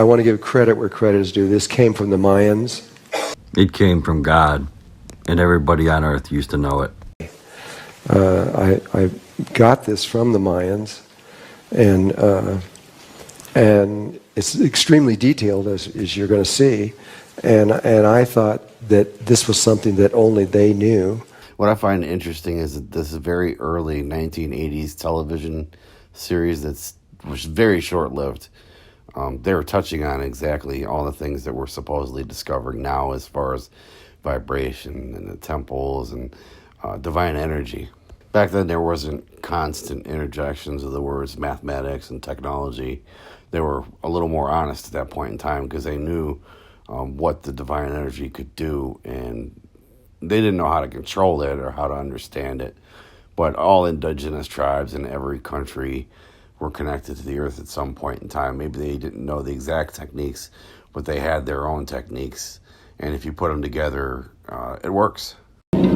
I want to give credit where credit is due. This came from the Mayans. It came from God, and everybody on earth used to know it. I got this from the Mayans, and it's extremely detailed, as you're going to see. And I thought that this was something that only they knew. What I find interesting is that this is a very early 1980s television series that was very short-lived. They were touching on exactly all the things that we're supposedly discovering now as far as vibration and the temples and divine energy. Back then, there wasn't constant interjections of the words mathematics and technology. They were a little more honest at that point in time because they knew what the divine energy could do, and they didn't know how to control it or how to understand it. But all indigenous tribes in every country were connected to the earth at some point in time. Maybe they didn't know the exact techniques, but they had their own techniques. And if you put them together, it works. Well,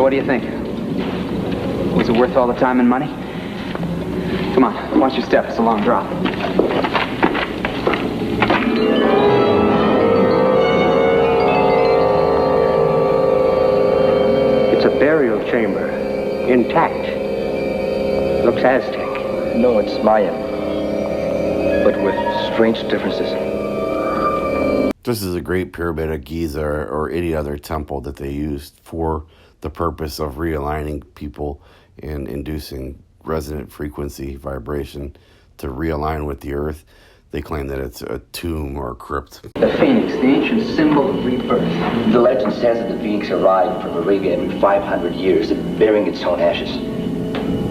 what do you think? Was it worth all the time and money? Come on, watch your step. It's a long drop. It's a burial chamber, intact. Looks Aztec. No, it's Mayan, but with strange differences. This is a great pyramid of Giza or any other temple that they used for the purpose of realigning people and inducing resonant frequency vibration to realign with the earth. They claim that it's a tomb or a crypt. The phoenix, the ancient symbol of rebirth. The legend says that the phoenix arrived from Auriga every 500 years, bearing its own ashes.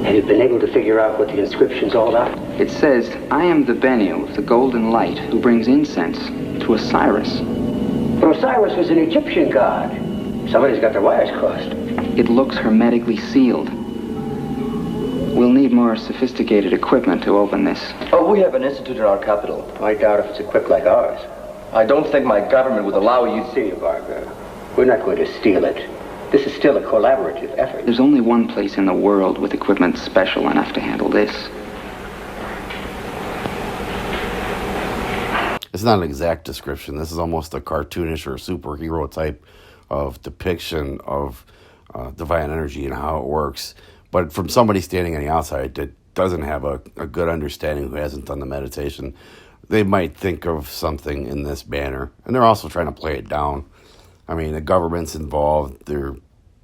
Have you been able to figure out what the inscription's all about? It says, I am the Bennu of the golden light who brings incense to Osiris. Well, Osiris was an Egyptian god. Somebody's got their wires crossed. It looks hermetically sealed. We'll need more sophisticated equipment to open this. Oh, we have an institute in our capital. I doubt if it's equipped like ours. I don't think my government would allow you to... See, Varga, we're not going to steal it. This is still a collaborative effort. There's only one place in the world with equipment special enough to handle this. It's not an exact description. This is almost a cartoonish or superhero type of depiction of divine energy and how it works. But from somebody standing on the outside that doesn't have a good understanding, who hasn't done the meditation, they might think of something in this banner. And they're also trying to play it down. I mean, the government's involved. They're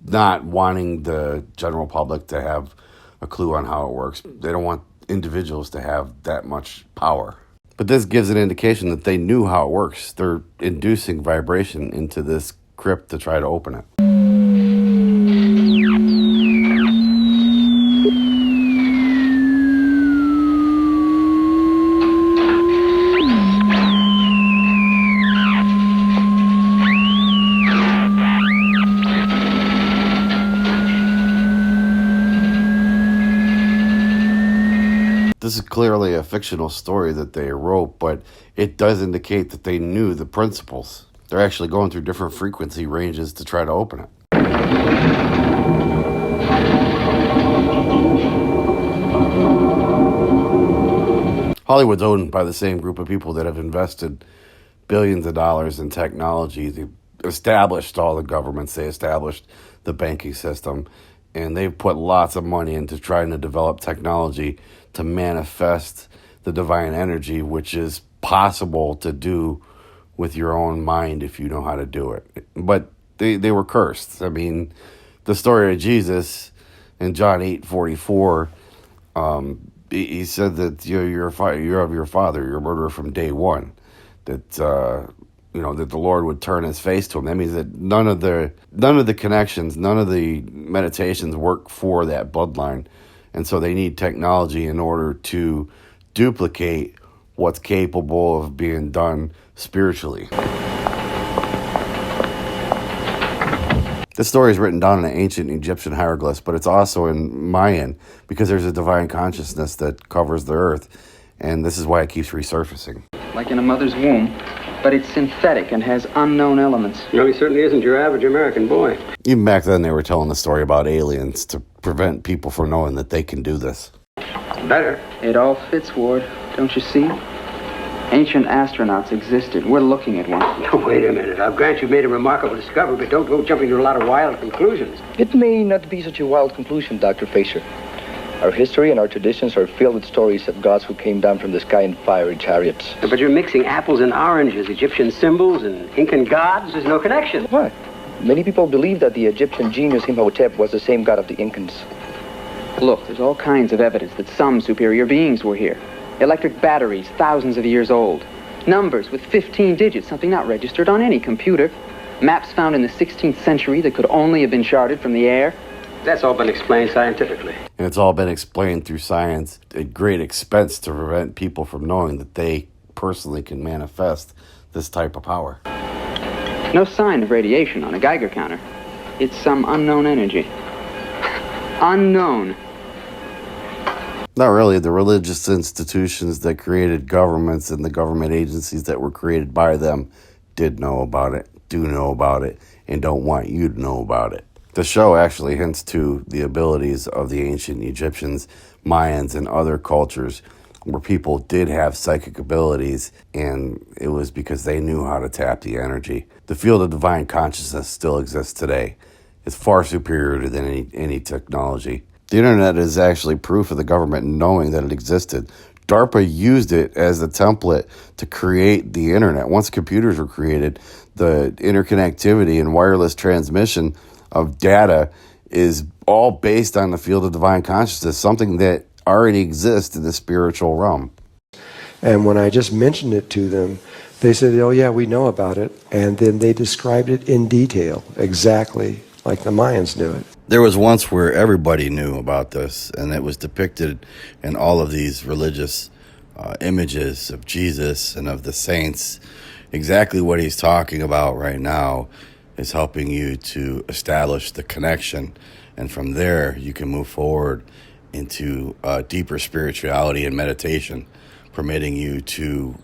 not wanting the general public to have a clue on how it works. They don't want individuals to have that much power. But this gives an indication that they knew how it works. They're inducing vibration into this crypt to try to open it. This is clearly a fictional story that they wrote, but it does indicate that they knew the principles. They're actually going through different frequency ranges to try to open it. Hollywood's owned by the same group of people that have invested billions of dollars in technology. They established all the governments. They established the banking system. And they've put lots of money into trying to develop technology to manifest the divine energy, which is possible to do with your own mind if you know how to do it. But they were cursed. I mean, the story of Jesus in John 8:44, he said that you're of your father, you're a murderer from day one. That that the Lord would turn his face to him. That means that none of the connections, none of the meditations work for that bloodline. And so they need technology in order to duplicate what's capable of being done spiritually. This story is written down in an ancient Egyptian hieroglyphs, but it's also in Mayan because there's a divine consciousness that covers the earth. And this is why it keeps resurfacing. Like in a mother's womb, but it's synthetic and has unknown elements. No, he certainly isn't your average American boy. Even back then, they were telling the story about aliens to prevent people from knowing that they can do this. Better. It all fits, Ward. Don't you see? Ancient astronauts existed. We're looking at one. Now, wait a minute. I'll grant you made a remarkable discovery, but don't go jumping to a lot of wild conclusions. It may not be such a wild conclusion, Dr. Fraser. Our history and our traditions are filled with stories of gods who came down from the sky in fiery chariots. But you're mixing apples and oranges, Egyptian symbols and Incan gods. There's no connection. What? Many people believe that the Egyptian genius Imhotep was the same god of the Incans. Look, there's all kinds of evidence that some superior beings were here. Electric batteries, thousands of years old. Numbers with 15 digits, something not registered on any computer. Maps found in the 16th century that could only have been charted from the air. That's all been explained scientifically. And it's all been explained through science at great expense to prevent people from knowing that they personally can manifest this type of power. No sign of radiation on a Geiger counter. It's some unknown energy. Unknown. Not really. The religious institutions that created governments and the government agencies that were created by them did know about it, do know about it, and don't want you to know about it. The show actually hints to the abilities of the ancient Egyptians, Mayans, and other cultures where people did have psychic abilities, and it was because they knew how to tap the energy. The field of divine consciousness still exists today. It's far superior than any technology. The internet is actually proof of the government knowing that it existed. DARPA used it as a template to create the internet. Once computers were created, the interconnectivity and wireless transmission of data is all based on the field of divine consciousness, something that already exists in the spiritual realm. And when I just mentioned it to them, they said, oh yeah, we know about it. And then they described it in detail, exactly like the Mayans knew it. There was once where everybody knew about this, and it was depicted in all of these religious images of Jesus and of the saints. Exactly what he's talking about right now is helping you to establish the connection, and from there you can move forward into deeper spirituality and meditation, permitting you to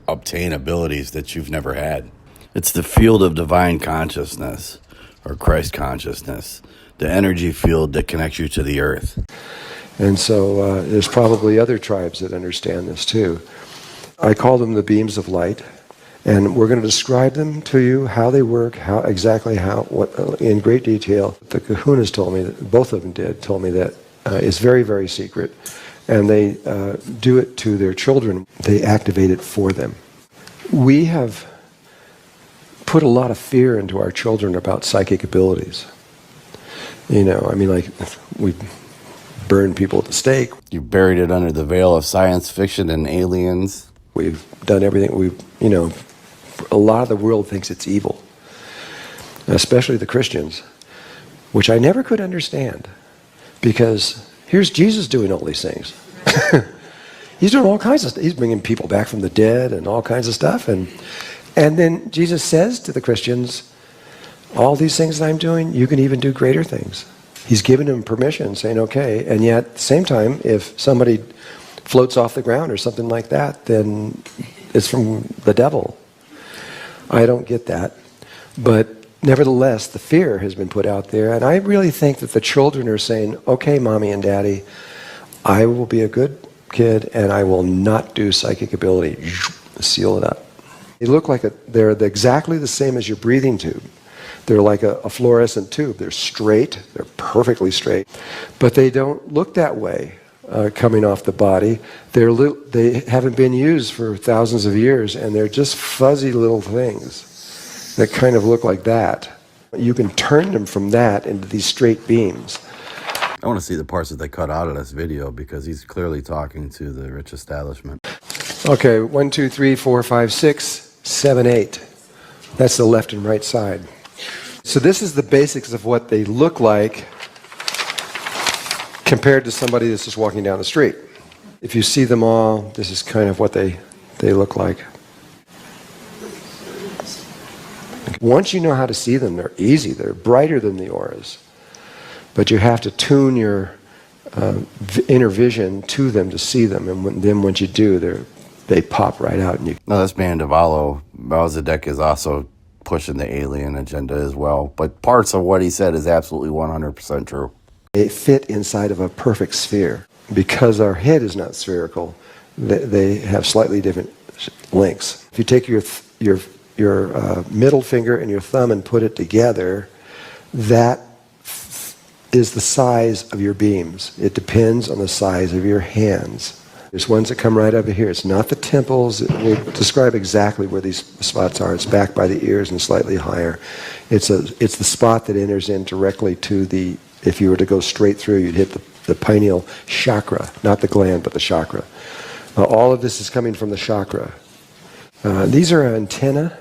obtain abilities that you've never had. It's the field of divine consciousness, or Christ consciousness, the energy field that connects you to the earth. And so there's probably other tribes that understand this too. I call them the beams of light, and we're going to describe them to you, how they work, what in great detail. The kahunas told me, that both of them told me that it's very, very secret, and they do it to their children. They activate it for them. We have put a lot of fear into our children about psychic abilities. You know, I mean, like, we burn people at the stake. You buried it under the veil of science fiction and aliens. We've done everything. A lot of the world thinks it's evil, especially the Christians, which I never could understand, because here's Jesus doing all these things. He's doing all kinds of stuff. He's bringing people back from the dead and all kinds of stuff. And then Jesus says to the Christians, all these things that I'm doing, you can even do greater things. He's given them permission, saying, okay. And yet, at the same time, if somebody floats off the ground or something like that, then it's from the devil. I don't get that. But nevertheless, the fear has been put out there. And I really think that the children are saying, okay, mommy and daddy, I will be a good kid and I will not do psychic ability. Seal it up. They look like they're exactly the same as your breathing tube. They're like a fluorescent tube. They're straight. They're perfectly straight. But they don't look that way coming off the body. They haven't been used for thousands of years, and they're just fuzzy little things that kind of look like that. You can turn them from that into these straight beams. I want to see the parts that they cut out of this video, because he's clearly talking to the rich establishment. Okay, 1, 2, 3, 4, 5, 6, 7, 8. That's the left and right side. So this is the basics of what they look like compared to somebody that's just walking down the street. If you see them all, this is kind of what they look like. Once you know how to see them, they're easy. They're brighter than the auras. But you have to tune your inner vision to them to see them. And then once you do, they pop right out. And No, this man Drunvalo, Melchizedek, is also pushing the alien agenda as well. But parts of what he said is absolutely 100% true. They fit inside of a perfect sphere. because our head is not spherical, they have slightly different lengths. If you take your middle finger and your thumb and put it together, that is the size of your beams. It depends on the size of your hands. There's ones that come right over here. It's not the temples. We'll describe exactly where these spots are. It's back by the ears and slightly higher. It's the spot that enters in directly to the, if you were to go straight through, you'd hit the pineal chakra, not the gland, but the chakra. All of this is coming from the chakra. These are antennae.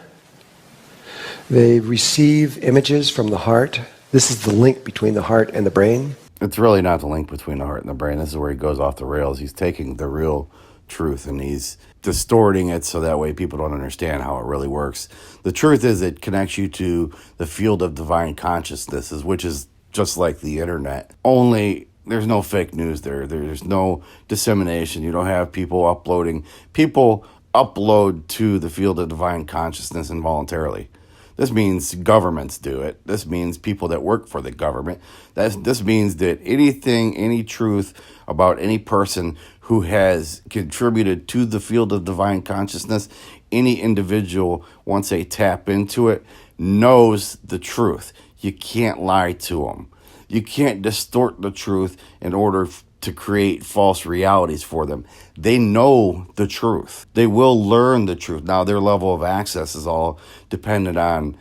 They receive images from the heart. This is the link between the heart and the brain. It's really not the link between the heart and the brain. This is where he goes off the rails. He's taking the real truth and he's distorting it so that way people don't understand how it really works. The truth is it connects you to the field of divine consciousness, which is just like the internet. Only there's no fake news there. There's no dissemination. You don't have people uploading. People upload to the field of divine consciousness involuntarily. This means governments do it. This means people that work for the government. This means that anything, any truth about any person who has contributed to the field of divine consciousness, any individual, once they tap into it, knows the truth. You can't lie to them. You can't distort the truth in order to create false realities for them. They know the truth. They will learn the truth. Now, their level of access is all dependent on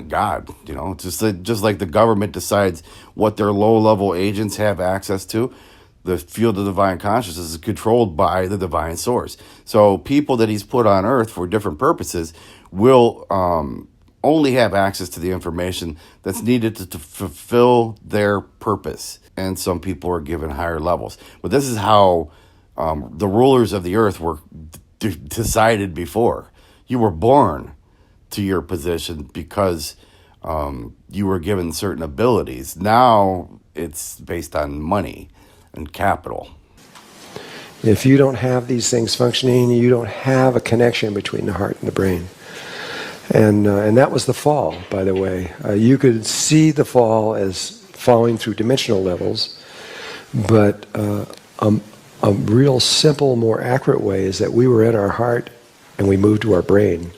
God. You know, just like the government decides what their low-level agents have access to, the field of divine consciousness is controlled by the divine source. So people that he's put on earth for different purposes will only have access to the information that's needed to fulfill their purpose. And some people are given higher levels. But this is how the rulers of the earth were decided before. You were born to your position because you were given certain abilities. Now it's based on money and capital. If you don't have these things functioning, you don't have a connection between the heart and the brain. And that was the fall, by the way. You could see the fall as falling through dimensional levels, but a real simple, more accurate way is that we were in our heart and we moved to our brain.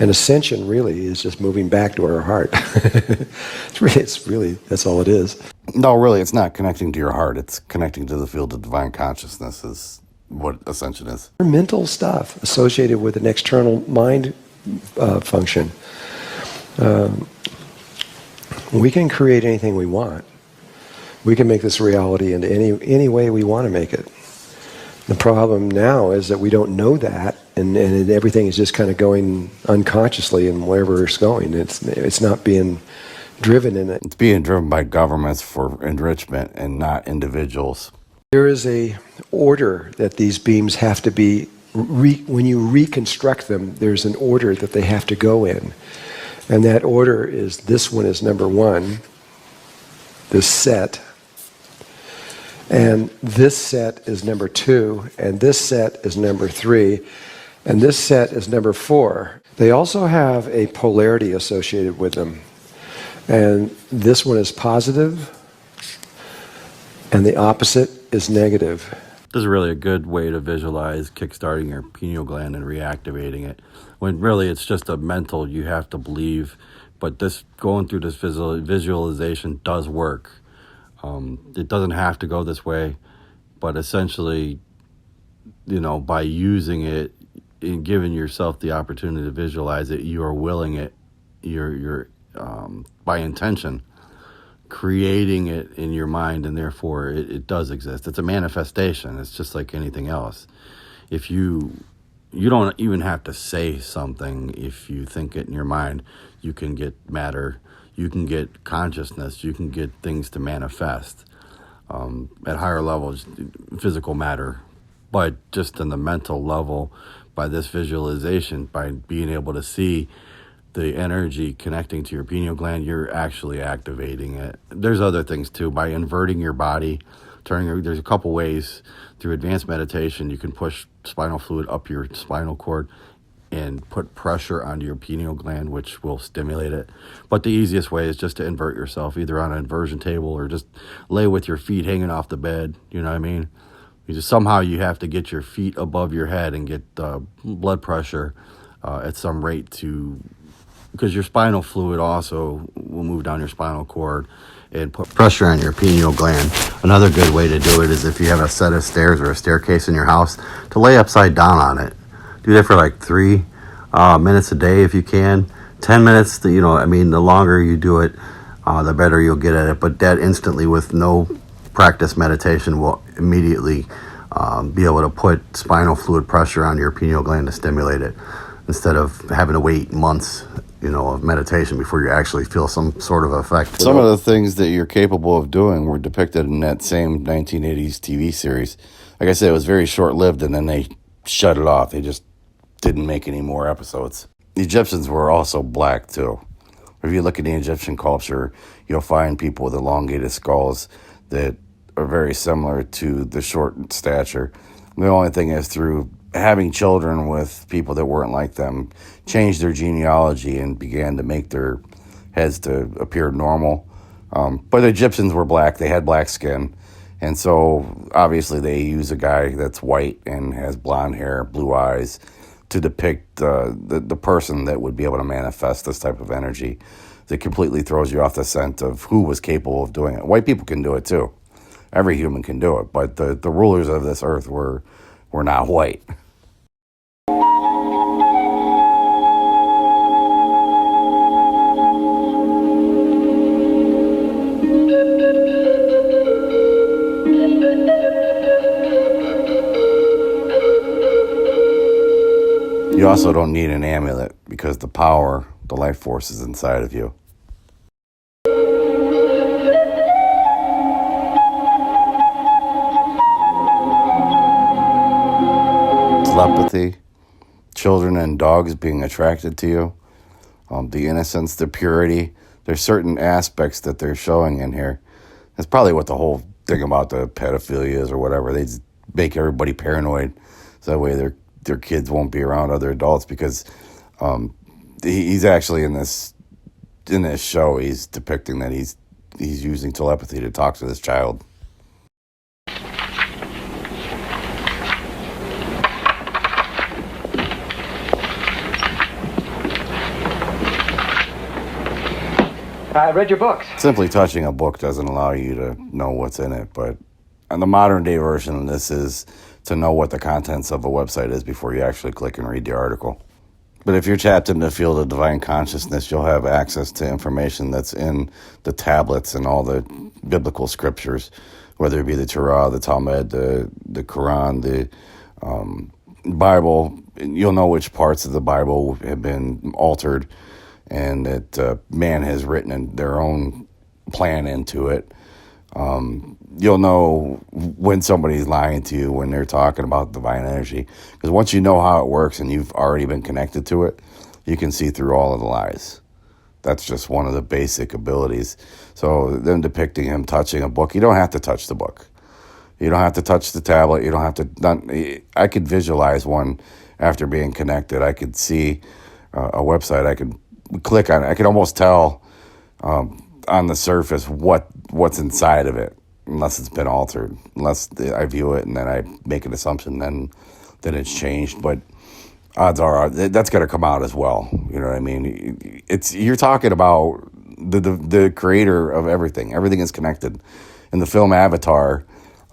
And ascension really is just moving back to our heart. It's really, that's all it is. No, really, it's not connecting to your heart. It's connecting to the field of divine consciousness is what ascension is. Mental stuff associated with an external mind function. We can create anything we want. We can make this reality into any way we want to make it. The problem now is that we don't know that, and everything is just kind of going unconsciously and wherever it's going. It's not being driven in it. It's being driven by governments for enrichment and not individuals. There is a order that these beams have to be, when you reconstruct them, there's an order that they have to go in. And that order is, this one is number one, this set. And this set is number two, and this set is number three, and this set is number four. They also have a polarity associated with them. And this one is positive, and the opposite is negative. This is really a good way to visualize kickstarting your pineal gland and reactivating it. When really it's just a mental, you have to believe. But this going through this visualization does work. It doesn't have to go this way, but essentially, by using it and giving yourself the opportunity to visualize it, you are willing it. You're by intention creating it in your mind, and therefore it does exist. It's a manifestation. It's just like anything else. If you don't even have to say something. If you think it in your mind, you can get matter, you can get consciousness, you can get things to manifest at higher levels, physical matter. But just on the mental level, by this visualization, by being able to see the energy connecting to your pineal gland, you're actually activating it. There's other things too. By inverting your body, there's a couple ways. Through advanced meditation, you can push spinal fluid up your spinal cord, and put pressure onto your pineal gland, which will stimulate it. But the easiest way is just to invert yourself, either on an inversion table or just lay with your feet hanging off the bed. You know what I mean? Somehow you have to get your feet above your head and get blood pressure at some rate because your spinal fluid also will move down your spinal cord and put pressure on your pineal gland. Another good way to do it is if you have a set of stairs or a staircase in your house, to lay upside down on it. Do that for like 3 minutes a day if you can. 10 minutes, the longer you do it, the better you'll get at it. But that instantly, with no practice meditation, will immediately be able to put spinal fluid pressure on your pineal gland to stimulate it, instead of having to wait months, of meditation before you actually feel some sort of effect. Some of the things that you're capable of doing were depicted in that same 1980s TV series. Like I said, it was very short-lived, and then they shut it off. They just didn't make any more episodes. The Egyptians were also black, too. If you look at the Egyptian culture, you'll find people with elongated skulls that are very similar to the short stature. The only thing is, through having children with people that weren't like them, changed their genealogy and began to make their heads to appear normal. But the Egyptians were black. They had black skin. And so, obviously, they use a guy that's white and has blonde hair, blue eyes, to depict the person that would be able to manifest this type of energy that completely throws you off the scent of who was capable of doing it. White people can do it, too. Every human can do it. But the rulers of this earth were not white. You also don't need an amulet because the power, the life force is inside of you. Telepathy, children and dogs being attracted to you, the innocence, the purity. There's certain aspects that they're showing in here. That's probably what the whole thing about the pedophilia is or whatever. They just make everybody paranoid so that way their kids won't be around other adults, because he's actually in this show, he's depicting that he's using telepathy to talk to this child. I read your books. Simply touching a book doesn't allow you to know what's in it, but on the modern day version of this is to know what the contents of a website is before you actually click and read the article. But if you're tapped into the field of divine consciousness, you'll have access to information that's in the tablets and all the biblical scriptures, whether it be the Torah, the Talmud, the Quran, the Bible. You'll know which parts of the Bible have been altered and that man has written in their own plan into it. You'll know when somebody's lying to you when they're talking about divine energy. Because once you know how it works and you've already been connected to it, you can see through all of the lies. That's just one of the basic abilities. So them depicting him touching a book, you don't have to touch the book. You don't have to touch the tablet. You don't have to. I could visualize one after being connected. I could see a website. I could click on it. I could almost tell on the surface what's inside of it, unless it's been altered. Unless I view it and then I make an assumption, then it's changed. But odds are that's going to come out as well. You know what I mean? You're talking about the creator of everything. Everything is connected. In the film Avatar,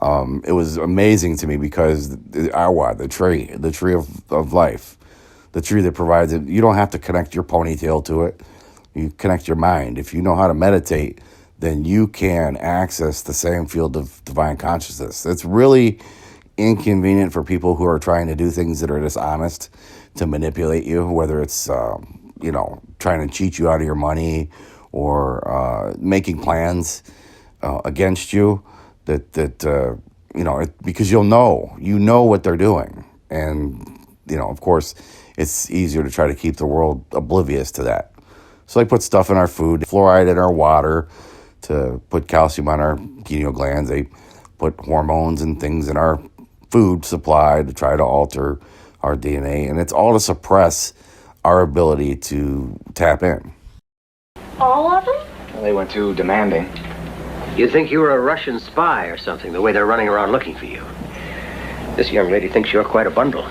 it was amazing to me because the tree of life. The tree that provides it, you don't have to connect your ponytail to it. You connect your mind. If you know how to meditate, then you can access the same field of divine consciousness. It's really inconvenient for people who are trying to do things that are dishonest to manipulate you, whether it's trying to cheat you out of your money or making plans against you. Because you know what they're doing, and of course, it's easier to try to keep the world oblivious to that. So they put stuff in our food, fluoride in our water to put calcium on our pineal glands. They put hormones and things in our food supply to try to alter our DNA, and it's all to suppress our ability to tap in. All of them? Well, they weren't too demanding. You'd think you were a Russian spy or something, the way they're running around looking for you. This young lady thinks you're quite a bundle.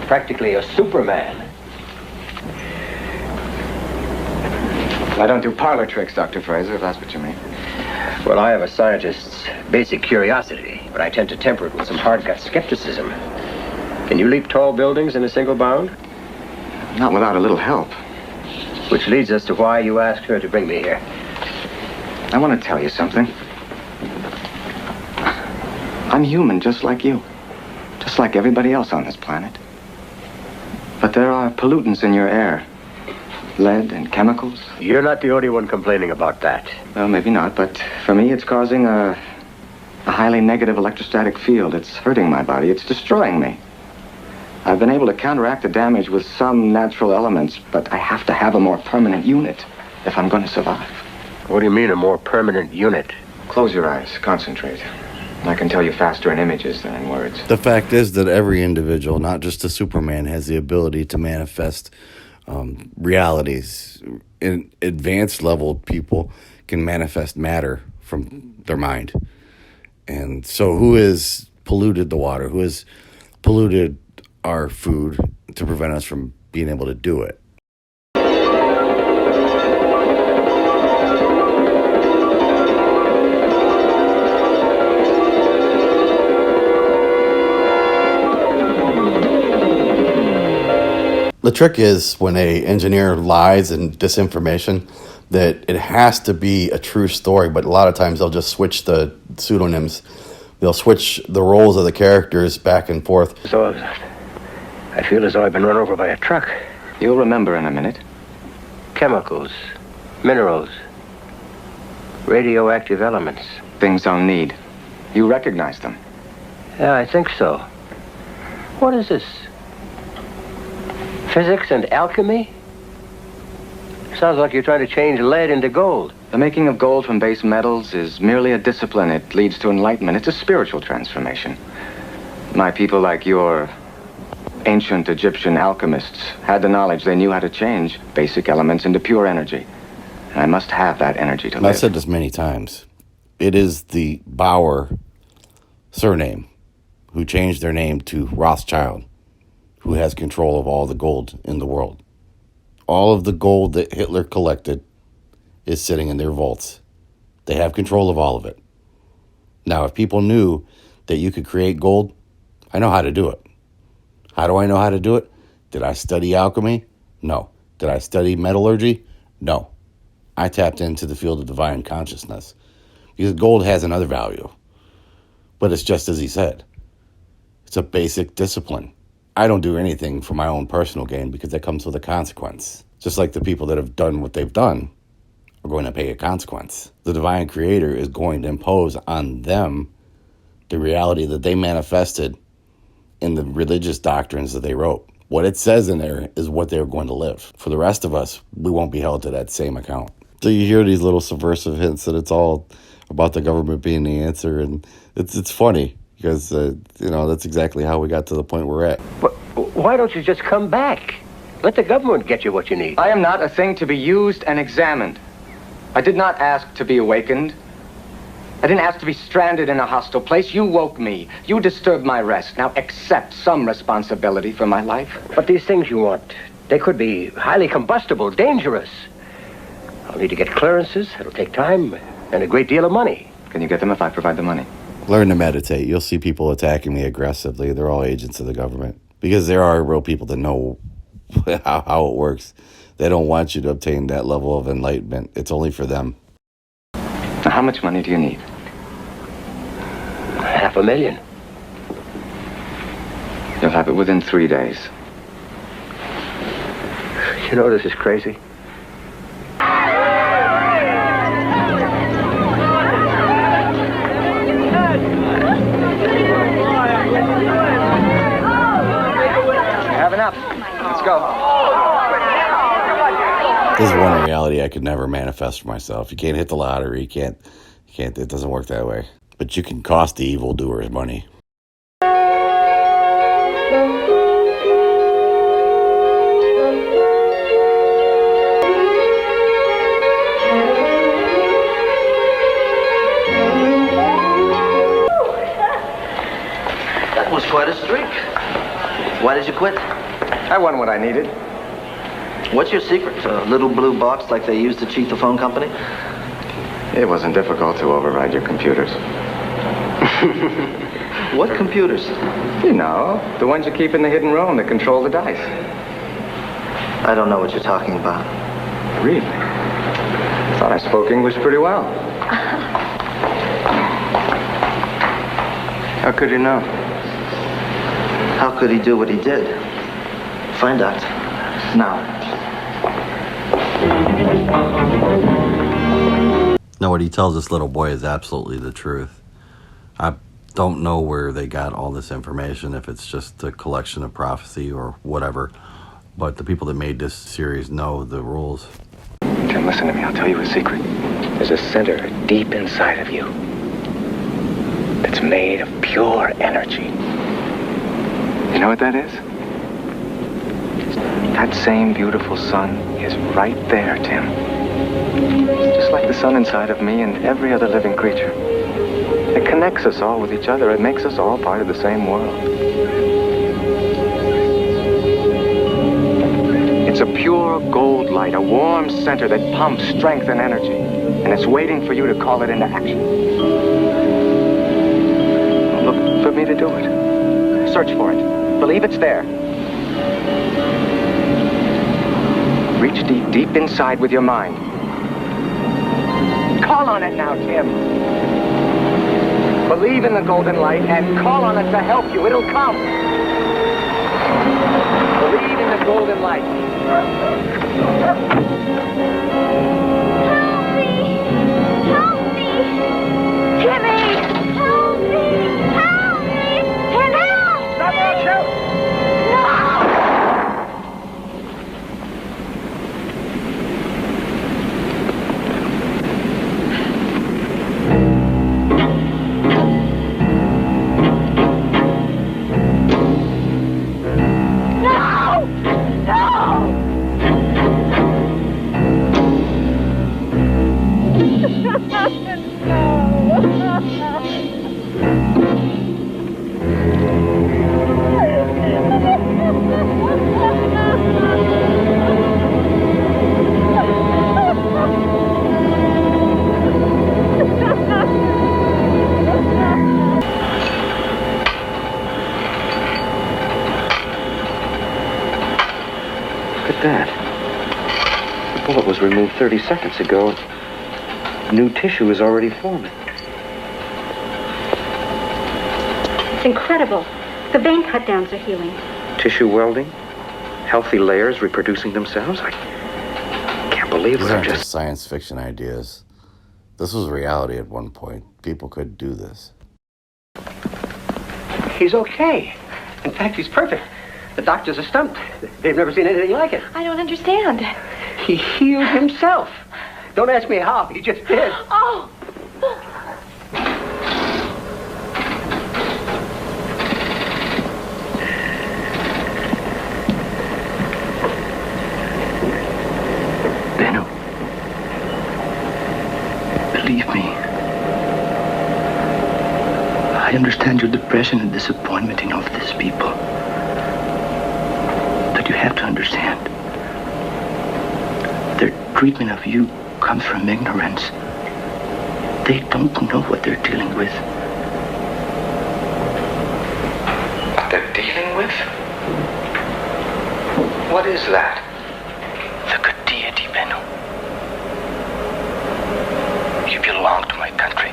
Practically a Superman. I don't do parlor tricks, Dr. Fraser, if that's what you mean. Well, I have a scientist's basic curiosity, but I tend to temper it with some hard-gut skepticism. Can you leap tall buildings in a single bound? Not without a little help. Which leads us to why you asked her to bring me here. I want to tell you something. I'm human, just like you. Just like everybody else on this planet. But there are pollutants in your air. Lead and chemicals. You're not the only one complaining about that. Well, maybe not, but for me it's causing a highly negative electrostatic field. It's hurting my body. It's destroying me. I've been able to counteract the damage with some natural elements, but I have to have a more permanent unit if I'm going to survive. What do you mean, a more permanent unit? Close your eyes. Concentrate. I can tell you faster in images than in words. The fact is that every individual, not just a Superman, has the ability to manifest realities. In advanced level people can manifest matter from their mind. And so who has polluted the water? Who has polluted our food to prevent us from being able to do it? The trick is when a engineer lies and disinformation, that it has to be a true story, but a lot of times they'll just switch the pseudonyms. They'll switch the roles of the characters back and forth. So, I feel as though I've been run over by a truck. You'll remember in a minute. Chemicals, minerals, radioactive elements. Things I'll need. You recognize them. Yeah, I think so. What is this? Physics and alchemy? Sounds like you're trying to change lead into gold. The making of gold from base metals is merely a discipline. It leads to enlightenment. It's a spiritual transformation. My people, like your ancient Egyptian alchemists, had the knowledge. They knew how to change basic elements into pure energy. And I must have that energy to live. I've said this many times. It is the Bauer surname who changed their name to Rothschild, who has control of all the gold in the world. All of the gold that Hitler collected is sitting in their vaults. They have control of all of it. Now, if people knew that you could create gold, I know how to do it. How do I know how to do it? Did I study alchemy? No. Did I study metallurgy? No. I tapped into the field of divine consciousness. Because gold has another value. But it's just as he said. It's a basic discipline. I don't do anything for my own personal gain because that comes with a consequence. Just like the people that have done what they've done are going to pay a consequence. The divine creator is going to impose on them the reality that they manifested in the religious doctrines that they wrote. What it says in there is what they're going to live. For the rest of us, we won't be held to that same account. So you hear these little subversive hints that it's all about the government being the answer, and it's funny. Because, that's exactly how we got to the point we're at. But why don't you just come back? Let the government get you what you need. I am not a thing to be used and examined. I did not ask to be awakened. I didn't ask to be stranded in a hostile place. You woke me. You disturbed my rest. Now accept some responsibility for my life. But these things you want, they could be highly combustible, dangerous. I'll need to get clearances. It'll take time and a great deal of money. Can you get them if I provide the money? Learn to meditate. You'll see people attacking me aggressively. They're all agents of the government. Because there are real people that know how it works. They don't want you to obtain that level of enlightenment. It's only for them. Now, how much money do you need? $500,000. You'll have it within 3 days. You know, this is crazy. Enough. Let's go. This is one reality I could never manifest for myself. You can't hit the lottery. You can't, it doesn't work that way. But you can cost the evildoers money. streak. Why did you quit? I won what I needed. What's your secret? A little blue box like they used to cheat the phone company? It wasn't difficult to override your computers. What computers? You know, the ones you keep in the hidden room that control the dice. I don't know what you're talking about. Really? I thought I spoke English pretty well. How could you know? How could he do what he did? Find out. Now. No, what he tells this little boy is absolutely the truth. I don't know where they got all this information, if it's just a collection of prophecy or whatever, but the people that made this series know the rules. Tim, listen to me. I'll tell you a secret. There's a center deep inside of you that's made of pure energy. You know what that is? That same beautiful sun is right there, Tim. Just like the sun inside of me and every other living creature. It connects us all with each other. It makes us all part of the same world. It's a pure gold light, a warm center that pumps strength and energy. And it's waiting for you to call it into action. Look for me to do it. Search for it. Believe it's there. Reach deep, deep inside with your mind. Call on it now, Tim. Believe in the golden light and call on it to help you. It'll come. Believe in the golden light. Help me! Help me! Timmy! Help me! Help me! Timmy! Stop that, shoot! That. The bullet was removed 30 seconds ago. New tissue is already forming. It's incredible. The vein cut-downs are healing. Tissue welding? Healthy layers reproducing themselves? I can't believe These what I aren't just... just science fiction ideas. This was reality at one point. People could do this. He's okay. In fact, he's perfect. The doctors are stumped. They've never seen anything like it. I don't understand. He healed himself. Don't ask me how. He just did. Oh! Benno, believe me. I understand your depression and disappointment in all of these people. But you have to understand. Their treatment of you comes from ignorance. They don't know what they're dealing with. What they're dealing with? What is that? The good deity, Benno. You belong to my country.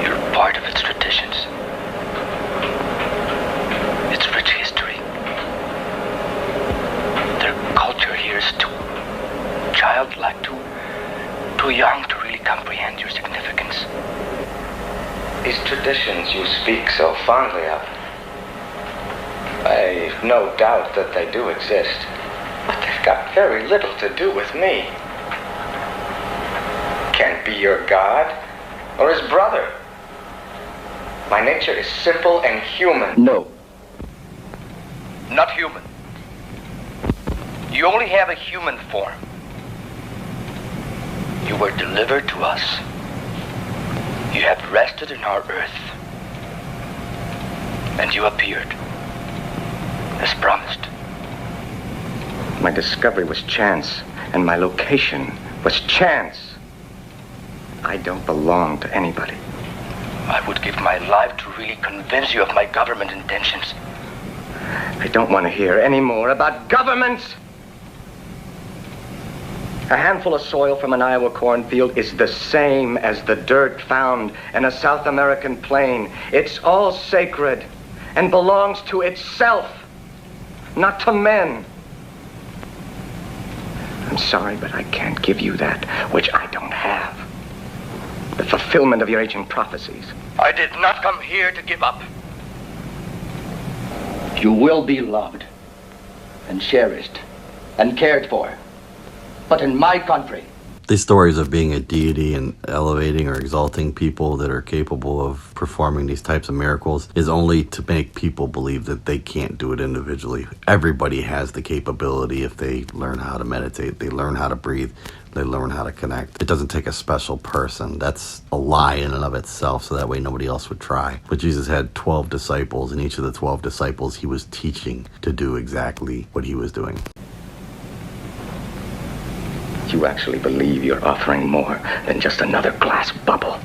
You're part of its traditions. Its rich history. Their culture here is too childlike, too young to really comprehend your significance. These traditions you speak so fondly of, I've no doubt that they do exist, but they've got very little to do with me. Can't be your God or his brother. My nature is simple and human. No. Not human. You only have a human form. You were delivered to us. You have rested in our earth. And you appeared, as promised. My discovery was chance, and my location was chance. I don't belong to anybody. I would give my life to really convince you of my government intentions. I don't want to hear any more about governments. A handful of soil from an Iowa cornfield is the same as the dirt found in a South American plain. It's all sacred and belongs to itself, not to men. I'm sorry, but I can't give you that which I don't have. The fulfillment of your ancient prophecies. I did not come here to give up. You will be loved and cherished and cared for. But in my country, These stories of being a deity and elevating or exalting people that are capable of performing these types of miracles is only to make people believe that they can't do it individually. Everybody has the capability if they learn how to meditate, they learn how to breathe, they learn how to connect. It doesn't take a special person. That's a lie in and of itself, so that way nobody else would try. But Jesus had 12 disciples, and each of the 12 disciples he was teaching to do exactly what he was doing. You actually believe you're offering more than just another glass bubble.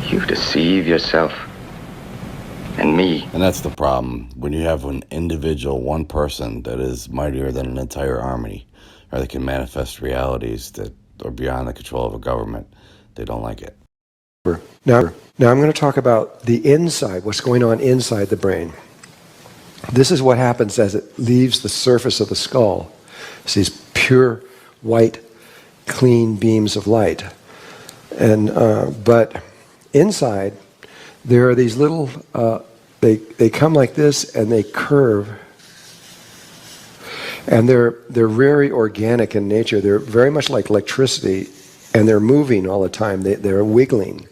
You deceive yourself and me. And that's the problem. When you have an individual, one person that is mightier than an entire army, or that can manifest realities that are beyond the control of a government, they don't like it. Now I'm going to talk about the inside, what's going on inside the brain. This is what happens as it leaves the surface of the skull. It's these pure, white, clean beams of light. And but inside, there are these little, they come like this and they curve. And they're very organic in nature. They're very much like electricity, and they're moving all the time. They're wiggling.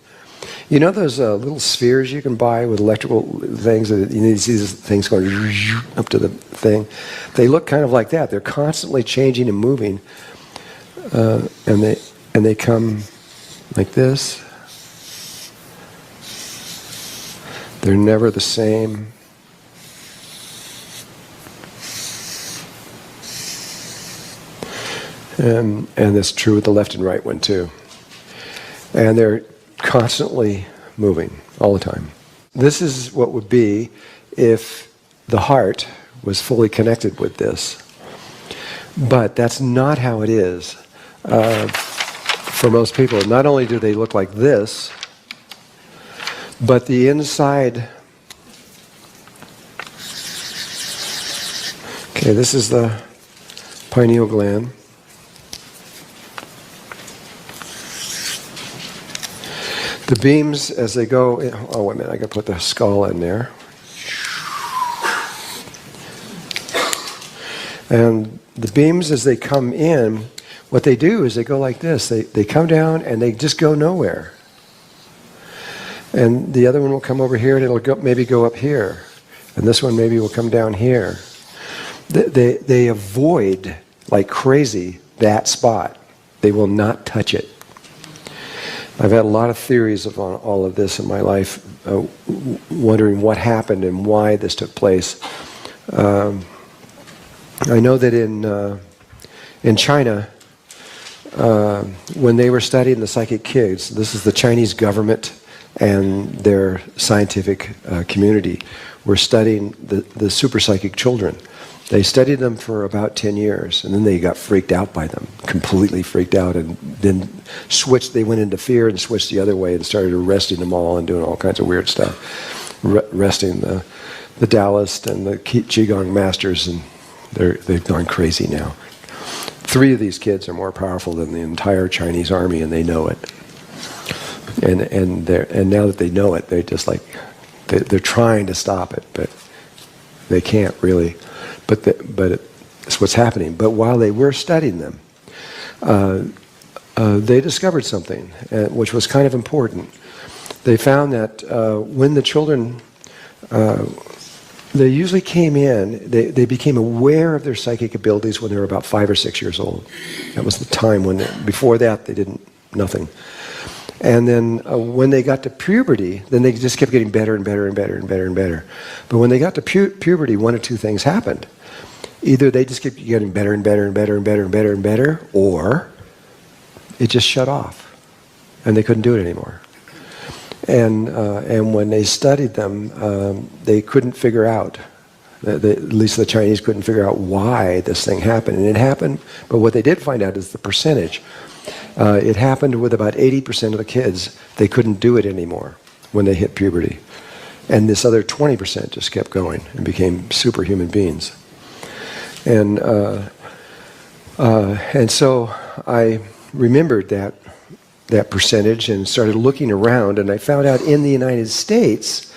You know those little spheres you can buy with electrical things? You see these things going up to the thing. They look kind of like that. They're constantly changing and moving, and they come like this. They're never the same. And that's true with the left and right one too. And they're constantly moving all the time. This is what would be if the heart was fully connected with this. But that's not how it is for most people. Not only do they look like this, but the inside... Okay, this is the pineal gland. The beams, as they go... Oh, wait a minute, I got to put the skull in there. And the beams, as they come in, what they do is they go like this. They come down and they just go nowhere. And the other one will come over here and it'll maybe go up here. And this one maybe will come down here. They avoid, like crazy, that spot. They will not touch it. I've had a lot of theories on all of this in my life, wondering what happened and why this took place. I know that in China, when they were studying the psychic kids, this is the Chinese government and their scientific community, were studying the super psychic children. They studied them for about 10 years, and then they got freaked out by them, completely freaked out, and then they went into fear and switched the other way and started arresting them all and doing all kinds of weird stuff. Arresting the Taoists and the Qigong masters, and they've gone crazy now. 3 of these kids are more powerful than the entire Chinese army, and they know it. And now that they know it, they're just like, they're trying to stop it, but they can't really. But it's what's happening. But while they were studying them, they discovered something, which was kind of important. They found that when the children, they usually came in, they became aware of their psychic abilities when they were about 5 or 6 years old. That was the time when, before that, they didn't, nothing. And then when they got to puberty, then they just kept getting better and better and better and better and better. But when they got to puberty, one of two things happened. Either they just kept getting better and better and better and better and better and better, or it just shut off, and they couldn't do it anymore. And when they studied them, they couldn't figure out, at least the Chinese couldn't figure out why this thing happened. And it happened, but what they did find out is the percentage. It happened with about 80% of the kids. They couldn't do it anymore when they hit puberty. And this other 20% just kept going and became superhuman beings. And so I remembered that percentage and started looking around, and I found out in the United States,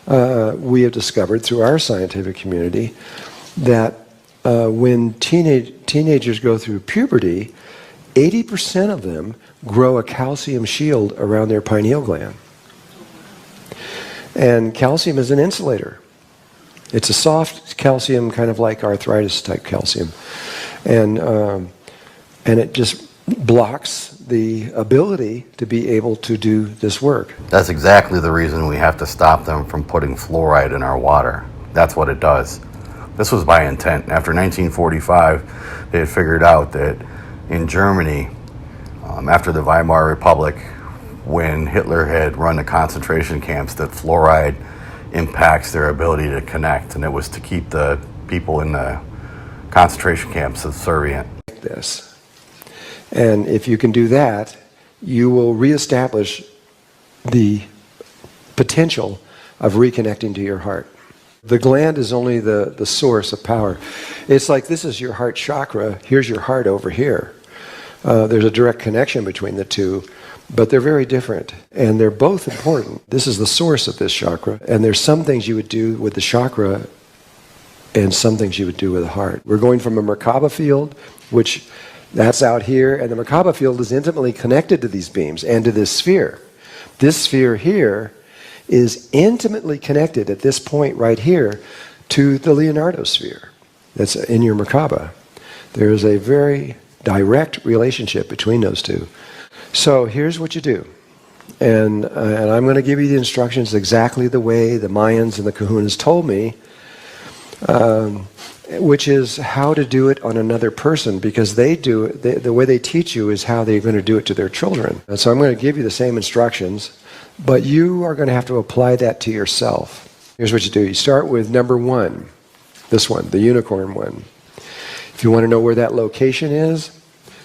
we have discovered through our scientific community that when teenagers go through puberty, 80% of them grow a calcium shield around their pineal gland. And calcium is an insulator. It's a soft calcium, kind of like arthritis type calcium. And it just blocks the ability to be able to do this work. That's exactly the reason we have to stop them from putting fluoride in our water. That's what it does. This was by intent. After 1945, they had figured out that in Germany, after the Weimar Republic, when Hitler had run the concentration camps, that fluoride impacts their ability to connect, and it was to keep the people in the concentration camps subservient. This. And if you can do that, you will reestablish the potential of reconnecting to your heart. The gland is only the source of power. It's like this is your heart chakra, here's your heart over here. There's a direct connection between the two, but they're very different, and they're both important. This is the source of this chakra, and there's some things you would do with the chakra and some things you would do with the heart. We're going from a Merkaba field, which that's out here, and the Merkaba field is intimately connected to these beams and to this sphere. This sphere here is intimately connected at this point right here to the Leonardo sphere that's in your Merkaba. There is a very direct relationship between those two. So here's what you do. And I'm going to give you the instructions exactly the way the Mayans and the Kahunas told me, which is how to do it on another person, because they do it, the way they teach you is how they're going to do it to their children. And so I'm going to give you the same instructions, but you are going to have to apply that to yourself. Here's what you do. You start with number 1, this one, the unicorn one. If you want to know where that location is,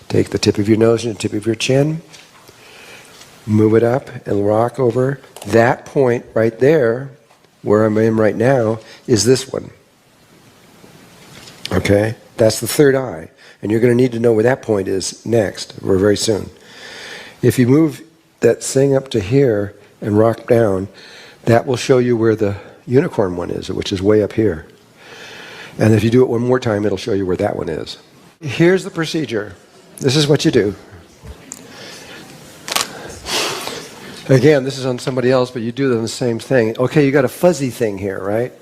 take the tip of your nose and the tip of your chin, move it up and rock over. That point right there, where I'm in right now, is this one. Okay? That's the third eye. And you're going to need to know where that point is next, or very soon. If you move that thing up to here and rock down, that will show you where the unicorn one is, which is way up here. And if you do it one more time, it'll show you where that one is. Here's the procedure. This is what you do. Again, this is on somebody else, but you do the same thing. Okay, you got a fuzzy thing here, right?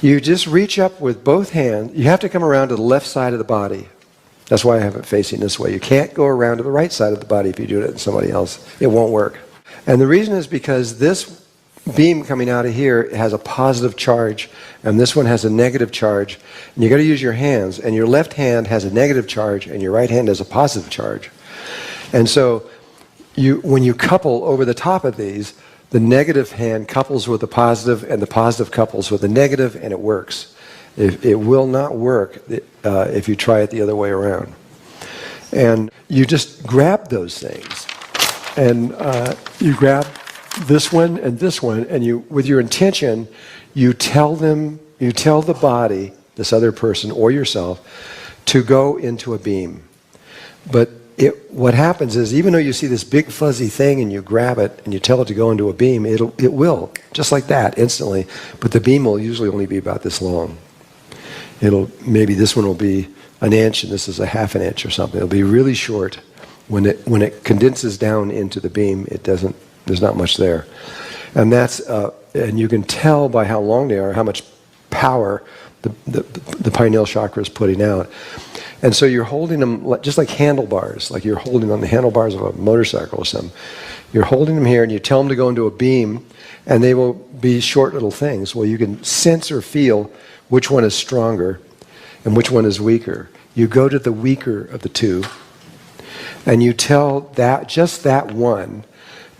You just reach up with both hands. You have to come around to the left side of the body. That's why I have it facing this way. You can't go around to the right side of the body if you do it in somebody else. It won't work. And the reason is because this beam coming out of here has a positive charge, and this one has a negative charge. And you got to use your hands, and your left hand has a negative charge, and your right hand has a positive charge. And so when you couple over the top of these, the negative hand couples with the positive, and the positive couples with the negative, and it works. It will not work if you try it the other way around. And you just grab those things, and you grab this one, and you, with your intention, you tell the body, this other person or yourself, to go into a beam. But what happens is, even though you see this big fuzzy thing and you grab it and you tell it to go into a beam, it will, just like that, instantly. But the beam will usually only be about this long. Maybe this one will be an inch and this is a half an inch or something. It'll be really short. When it condenses down into the beam, there's not much there. And and you can tell by how long they are, how much power the pineal chakra is putting out. And so you're holding them just like handlebars, like you're holding on the handlebars of a motorcycle or something. You're holding them here and you tell them to go into a beam and they will be short little things. Well, you can sense or feel which one is stronger and which one is weaker. You go to the weaker of the two and you tell just that one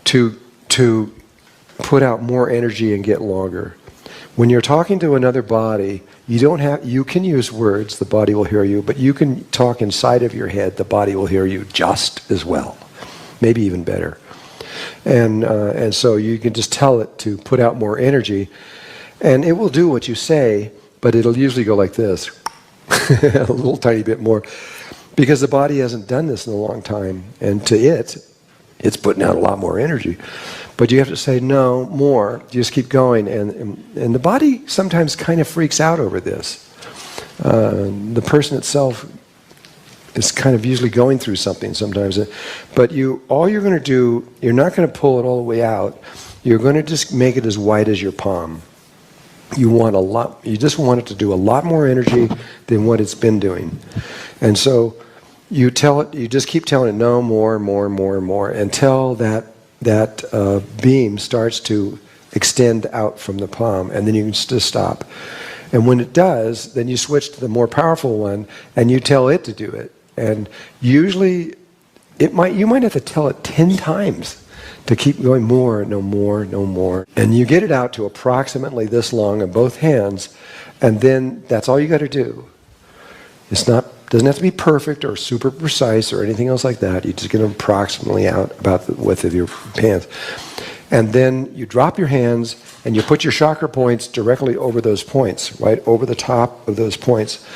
to put out more energy and get longer. When you're talking to another body, you can use words, the body will hear you, but you can talk inside of your head, the body will hear you just as well, maybe even better. And so you can just tell it to put out more energy, and it will do what you say, but it'll usually go like this, a little tiny bit more, because the body hasn't done this in a long time, and to it's putting out a lot more energy. But you have to say, no, more. You just keep going. And the body sometimes kind of freaks out over this. The person itself is kind of usually going through something sometimes. But all you're going to do, you're not going to pull it all the way out. You're going to just make it as wide as your palm. You just want it to do a lot more energy than what it's been doing. And so you just keep telling it, no, more, until that beam starts to extend out from the palm, and then you can just stop. And when it does, then you switch to the more powerful one, and you tell it to do it. And usually, you might have to tell it 10 times to keep going more, no more. And you get it out to approximately this long in both hands, and then that's all you got to do. Doesn't have to be perfect or super precise or anything else like that. You just get them approximately out about the width of your hands. And then you drop your hands and you put your chakra points directly over those points, right over the top of those points.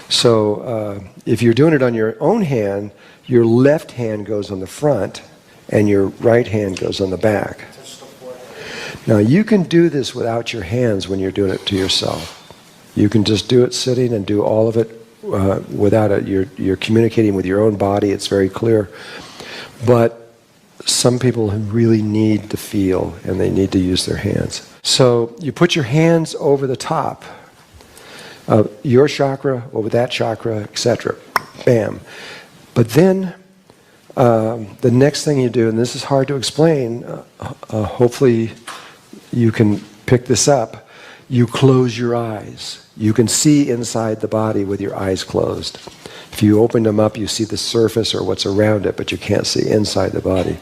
So if you're doing it on your own hand, your left hand goes on the front and your right hand goes on the back. Now you can do this without your hands when you're doing it to yourself. You can just do it sitting and do all of it without it. You're communicating with your own body. It's very clear. But some people really need to feel, and they need to use their hands. So you put your hands over the top of your chakra, over that chakra, etc. Bam. But then the next thing you do, and this is hard to explain, hopefully you can pick this up, you close your eyes. You can see inside the body with your eyes closed. If you open them up, you see the surface or what's around it, but you can't see inside the body.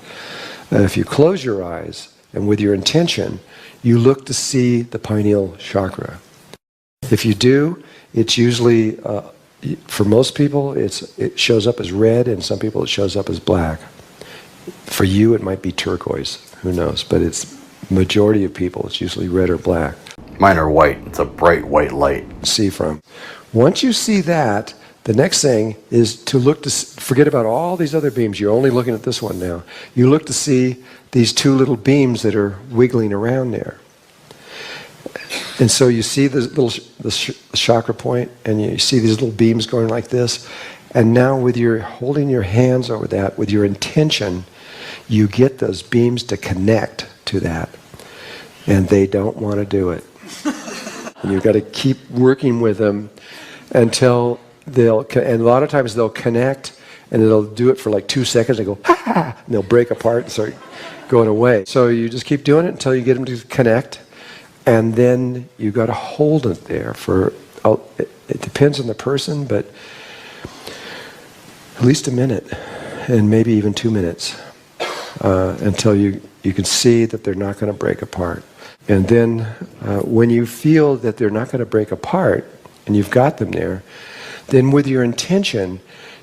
If you close your eyes, and with your intention, you look to see the pineal chakra. If you do, it's usually, for most people, it shows up as red, and some people it shows up as black. For you, it might be turquoise. Who knows? But it's majority of people, it's usually red or black. Mine are white. It's a bright white light. See from. Once you see that, the next thing is to look to forget about all these other beams. You're only looking at this one now. You look to see these two little beams that are wiggling around there. And so you see the chakra point, and you see these little beams going like this. And now with your holding your hands over that, with your intention, you get those beams to connect to that. And they don't want to do it. And you've got to keep working with them until and a lot of times they'll connect, and they'll do it for like 2 seconds, and go, ha, and they'll break apart and start going away. So you just keep doing it until you get them to connect, and then you got to hold it there for, it depends on the person, but at least a minute, and maybe even 2 minutes, until you can see that they're not going to break apart. And then when you feel that they're not going to break apart, and you've got them there, then with your intention,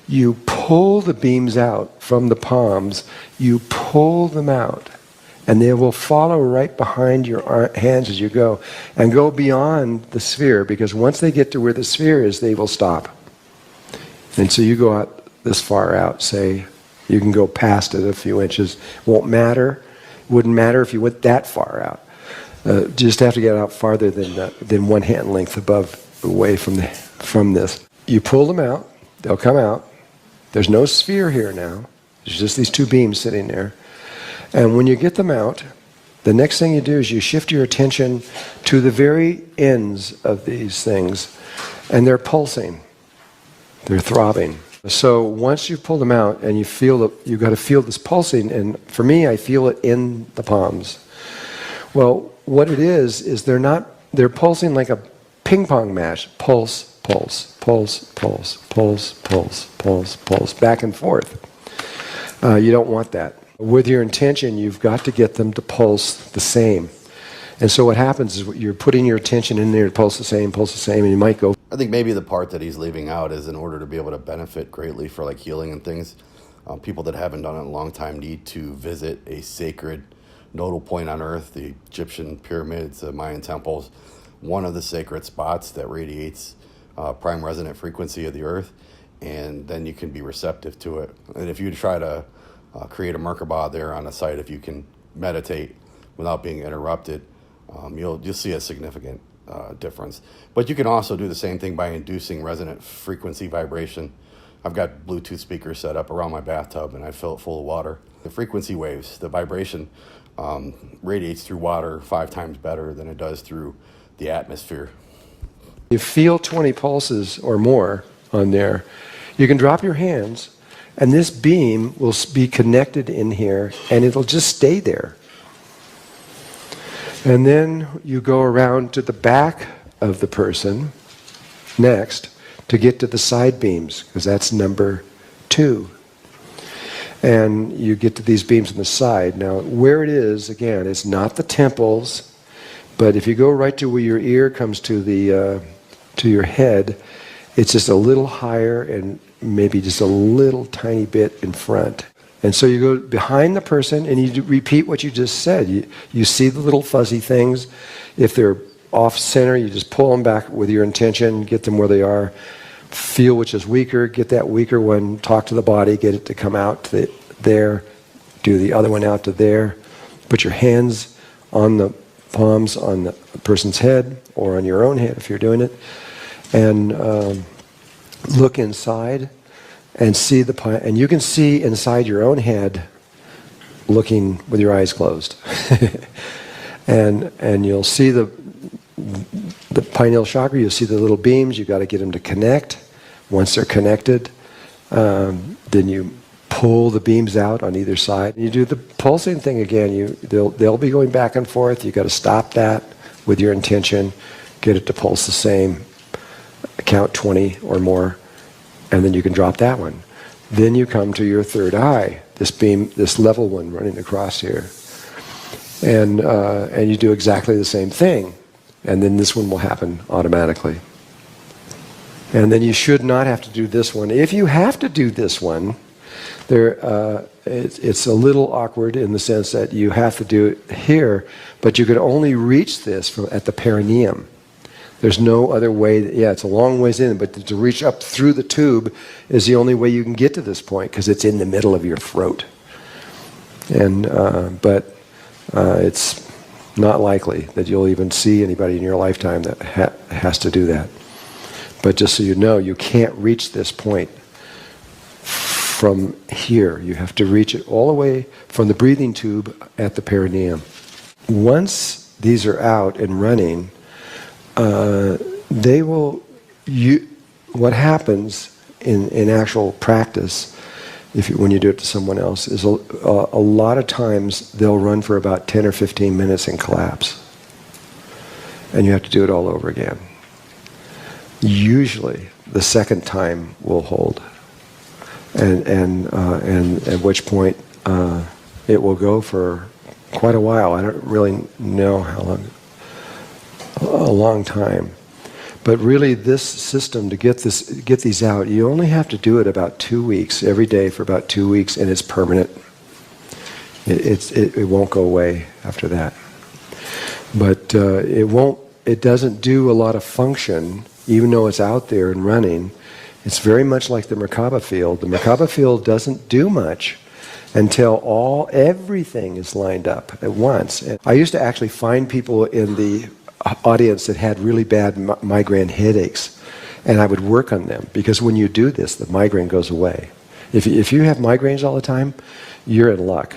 you pull the beams out from the palms, you pull them out, and they will follow right behind your hands as you go, and go beyond the sphere, because once they get to where the sphere is, they will stop. And so you go out this far out, say, you can go past it a few inches. Won't matter. Wouldn't matter if you went that far out. Just have to get out farther than 1 hand length away from this. You pull them out. They'll come out. There's no sphere here now. There's just these two beams sitting there. And when you get them out, the next thing you do is you shift your attention to the very ends of these things, and they're pulsing. They're throbbing. So once you pull them out and you feel you've got to feel this pulsing, and for me, I feel it in the palms. Well, what it is they're pulsing like a ping pong match. Pulse, pulse, pulse, pulse, pulse, pulse, pulse, pulse, back and forth. You don't want that. With your intention, you've got to get them to pulse the same. And so what happens is you're putting your attention in there to pulse the same, and you might go. I think maybe the part that he's leaving out is in order to be able to benefit greatly for like healing and things, people that haven't done it in a long time need to visit a sacred nodal point on Earth, the Egyptian pyramids, the Mayan temples, one of the sacred spots that radiates prime resonant frequency of the Earth, and then you can be receptive to it. And if you try to create a Merkabah there on a site, if you can meditate without being interrupted, you'll see a significant difference. But you can also do the same thing by inducing resonant frequency vibration. I've got Bluetooth speakers set up around my bathtub, and I fill it full of water. The frequency waves, the vibration, radiates through water 5 times better than it does through the atmosphere. You feel 20 pulses or more on there, you can drop your hands, and this beam will be connected in here, and it'll just stay there. And then you go around to the back of the person next to get to the side beams, because that's number 2. And you get to these beams on the side. Now, where it is, again, it's not the temples, but if you go right to where your ear comes to your head, it's just a little higher and maybe just a little tiny bit in front. And so you go behind the person and you repeat what you just said. You see the little fuzzy things. If they're off center, you just pull them back with your intention, get them where they are. Feel which is weaker, get that weaker one, talk to the body, get it to come out to there, do the other one out to there. Put your hands on the palms on the person's head or on your own head if you're doing it. And look inside. And see and you can see inside your own head, looking with your eyes closed, and you'll see the pineal chakra. You'll see the little beams. You've got to get them to connect. Once they're connected, then you pull the beams out on either side. You do the pulsing thing again. They'll be going back and forth. You've got to stop that with your intention. Get it to pulse the same. Count 20 or more. And then you can drop that one. Then you come to your third eye, this beam, this level one running across here. And you do exactly the same thing. And then this one will happen automatically. And then you should not have to do this one. If you have to do this one, it's a little awkward in the sense that you have to do it here, but you can only reach this at the perineum. There's no other way. It's a long ways in, but to reach up through the tube is the only way you can get to this point because it's in the middle of your throat. And but it's not likely that you'll even see anybody in your lifetime that has to do that. But just so you know, you can't reach this point from here. You have to reach it all the way from the breathing tube at the perineum. Once these are out and running, they will. What happens in actual practice, when you do it to someone else, is a lot of times they'll run for about 10 or 15 minutes and collapse, and you have to do it all over again. Usually, the second time will hold, and at which point it will go for quite a while. I don't really know how long. A long time. But really this system to get these out, you only have to do it about 2 weeks, every day for about 2 weeks, and it's permanent. It won't go away after that. But it doesn't do a lot of function, even though it's out there and running. It's very much like the Merkaba field. The Merkaba field doesn't do much until everything is lined up at once. And I used to actually find people in the audience that had really bad migraine headaches, and I would work on them, because when you do this, the migraine goes away. If you have migraines all the time, you're in luck,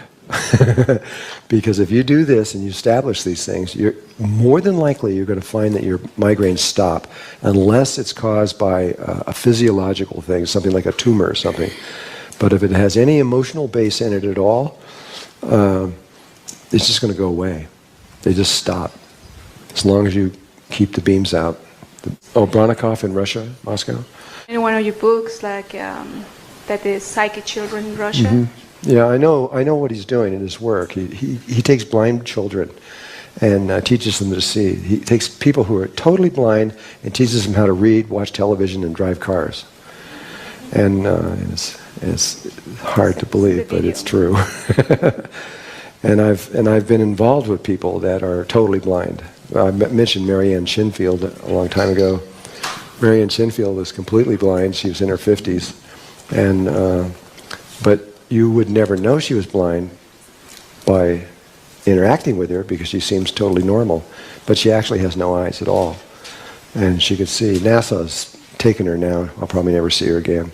Because if you do this and you establish these things, you're more than likely you're going to find that your migraines stop, unless it's caused by a physiological thing, something like a tumor or something. But if it has any emotional base in it at all, it's just going to go away. They just stop, as long as you keep the beams out. Bronikov in Russia, Moscow. In one of your books, like that is psychic children in Russia. Mm-hmm. Yeah, I know what he's doing in his work. He takes blind children and teaches them to see. He takes people who are totally blind and teaches them how to read, watch television, and drive cars. And it's hard to believe, but it's true. And I've been involved with people that are totally blind. I mentioned Marianne Shinfield a long time ago. Marianne Shinfield was completely blind. She was in her 50s, and but you would never know she was blind by interacting with her, because she seems totally normal, but she actually has no eyes at all, and she could see. NASA's taken her now. I'll probably never see her again.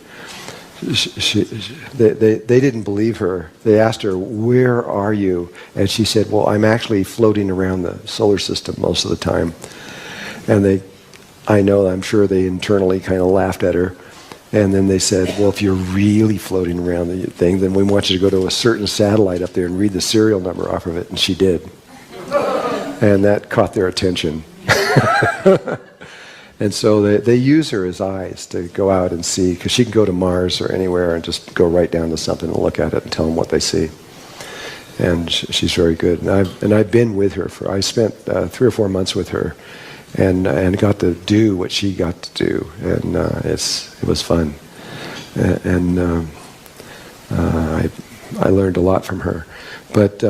They didn't believe her. They asked her, "Where are you?" And she said, "Well, I'm actually floating around the solar system most of the time." And I'm sure they internally kind of laughed at her. And then they said, "Well, if you're really floating around the thing, then we want you to go to a certain satellite up there and read the serial number off of it." And she did. And that caught their attention. And so they use her as eyes to go out and see, because she can go to Mars or anywhere and just go right down to something and look at it and tell them what they see. And she's very good. And I've been with her I spent 3 or 4 months with her, and got to do what she got to do, and it was fun. And I learned a lot from her. But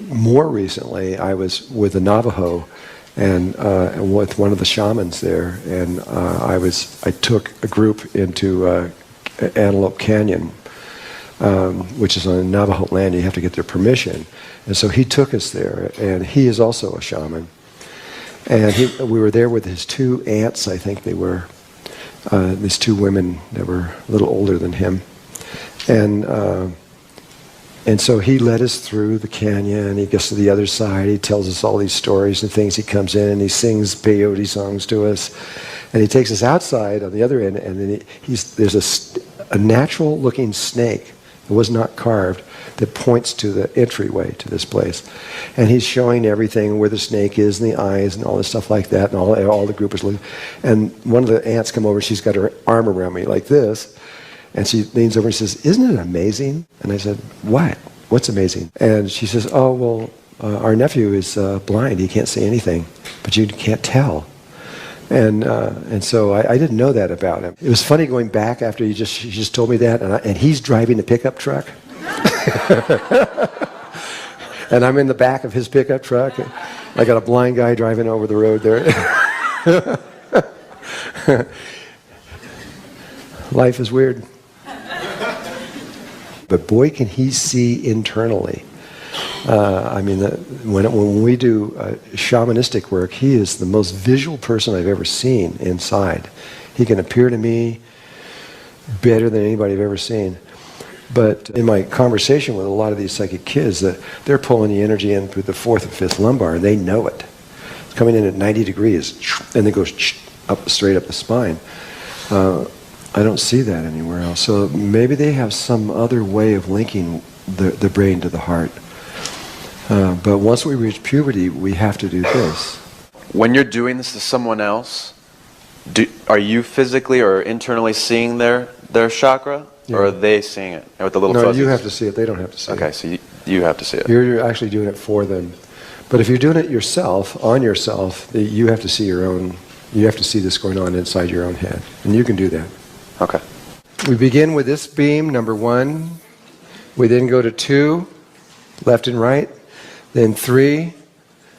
more recently, I was with the Navajo, and with one of the shamans there, and I took a group into Antelope Canyon, which is on Navajo land. You have to get their permission, and so he took us there, and he is also a shaman. And we were there with his 2 aunts, I think they were, these 2 women that were a little older than him, and so he led us through the canyon. He gets to the other side. He tells us all these stories and things. He comes in and he sings peyote songs to us. And he takes us outside on the other end, and then there's a natural-looking snake that was not carved that points to the entryway to this place. And he's showing everything, where the snake is and the eyes and all this stuff like that. And all the group is looking. And one of the aunts come over. She's got her arm around me like this. And she leans over and says, "Isn't it amazing?" And I said, "What? What's amazing?" And she says, "Oh, well, our nephew is blind. He can't see anything, but you can't tell." And so I didn't know that about him. It was funny going back after she just told me that, and he's driving a pickup truck. And I'm in the back of his pickup truck. I got a blind guy driving over the road there. Life is weird. But boy, can he see internally. When we do shamanistic work, he is the most visual person I've ever seen inside. He can appear to me better than anybody I've ever seen. But in my conversation with a lot of these psychic kids, they're pulling the energy in through the 4th and 5th lumbar, and they know it. It's coming in at 90 degrees, and it goes up straight up the spine. I don't see that anywhere else. So maybe they have some other way of linking the brain to the heart. But once we reach puberty, we have to do this. When you're doing this to someone else, are you physically or internally seeing their chakra? Yeah. Or are they seeing it with the little fuzzies? No, you have to see it. They don't have to see it. Okay, so you have to see it. You're actually doing it for them. But if you're doing it yourself, on yourself, you have to see your own. You have to see this going on inside your own head. And you can do that. Okay. We begin with this beam, number 1. We then go to 2, left and right. Then 3,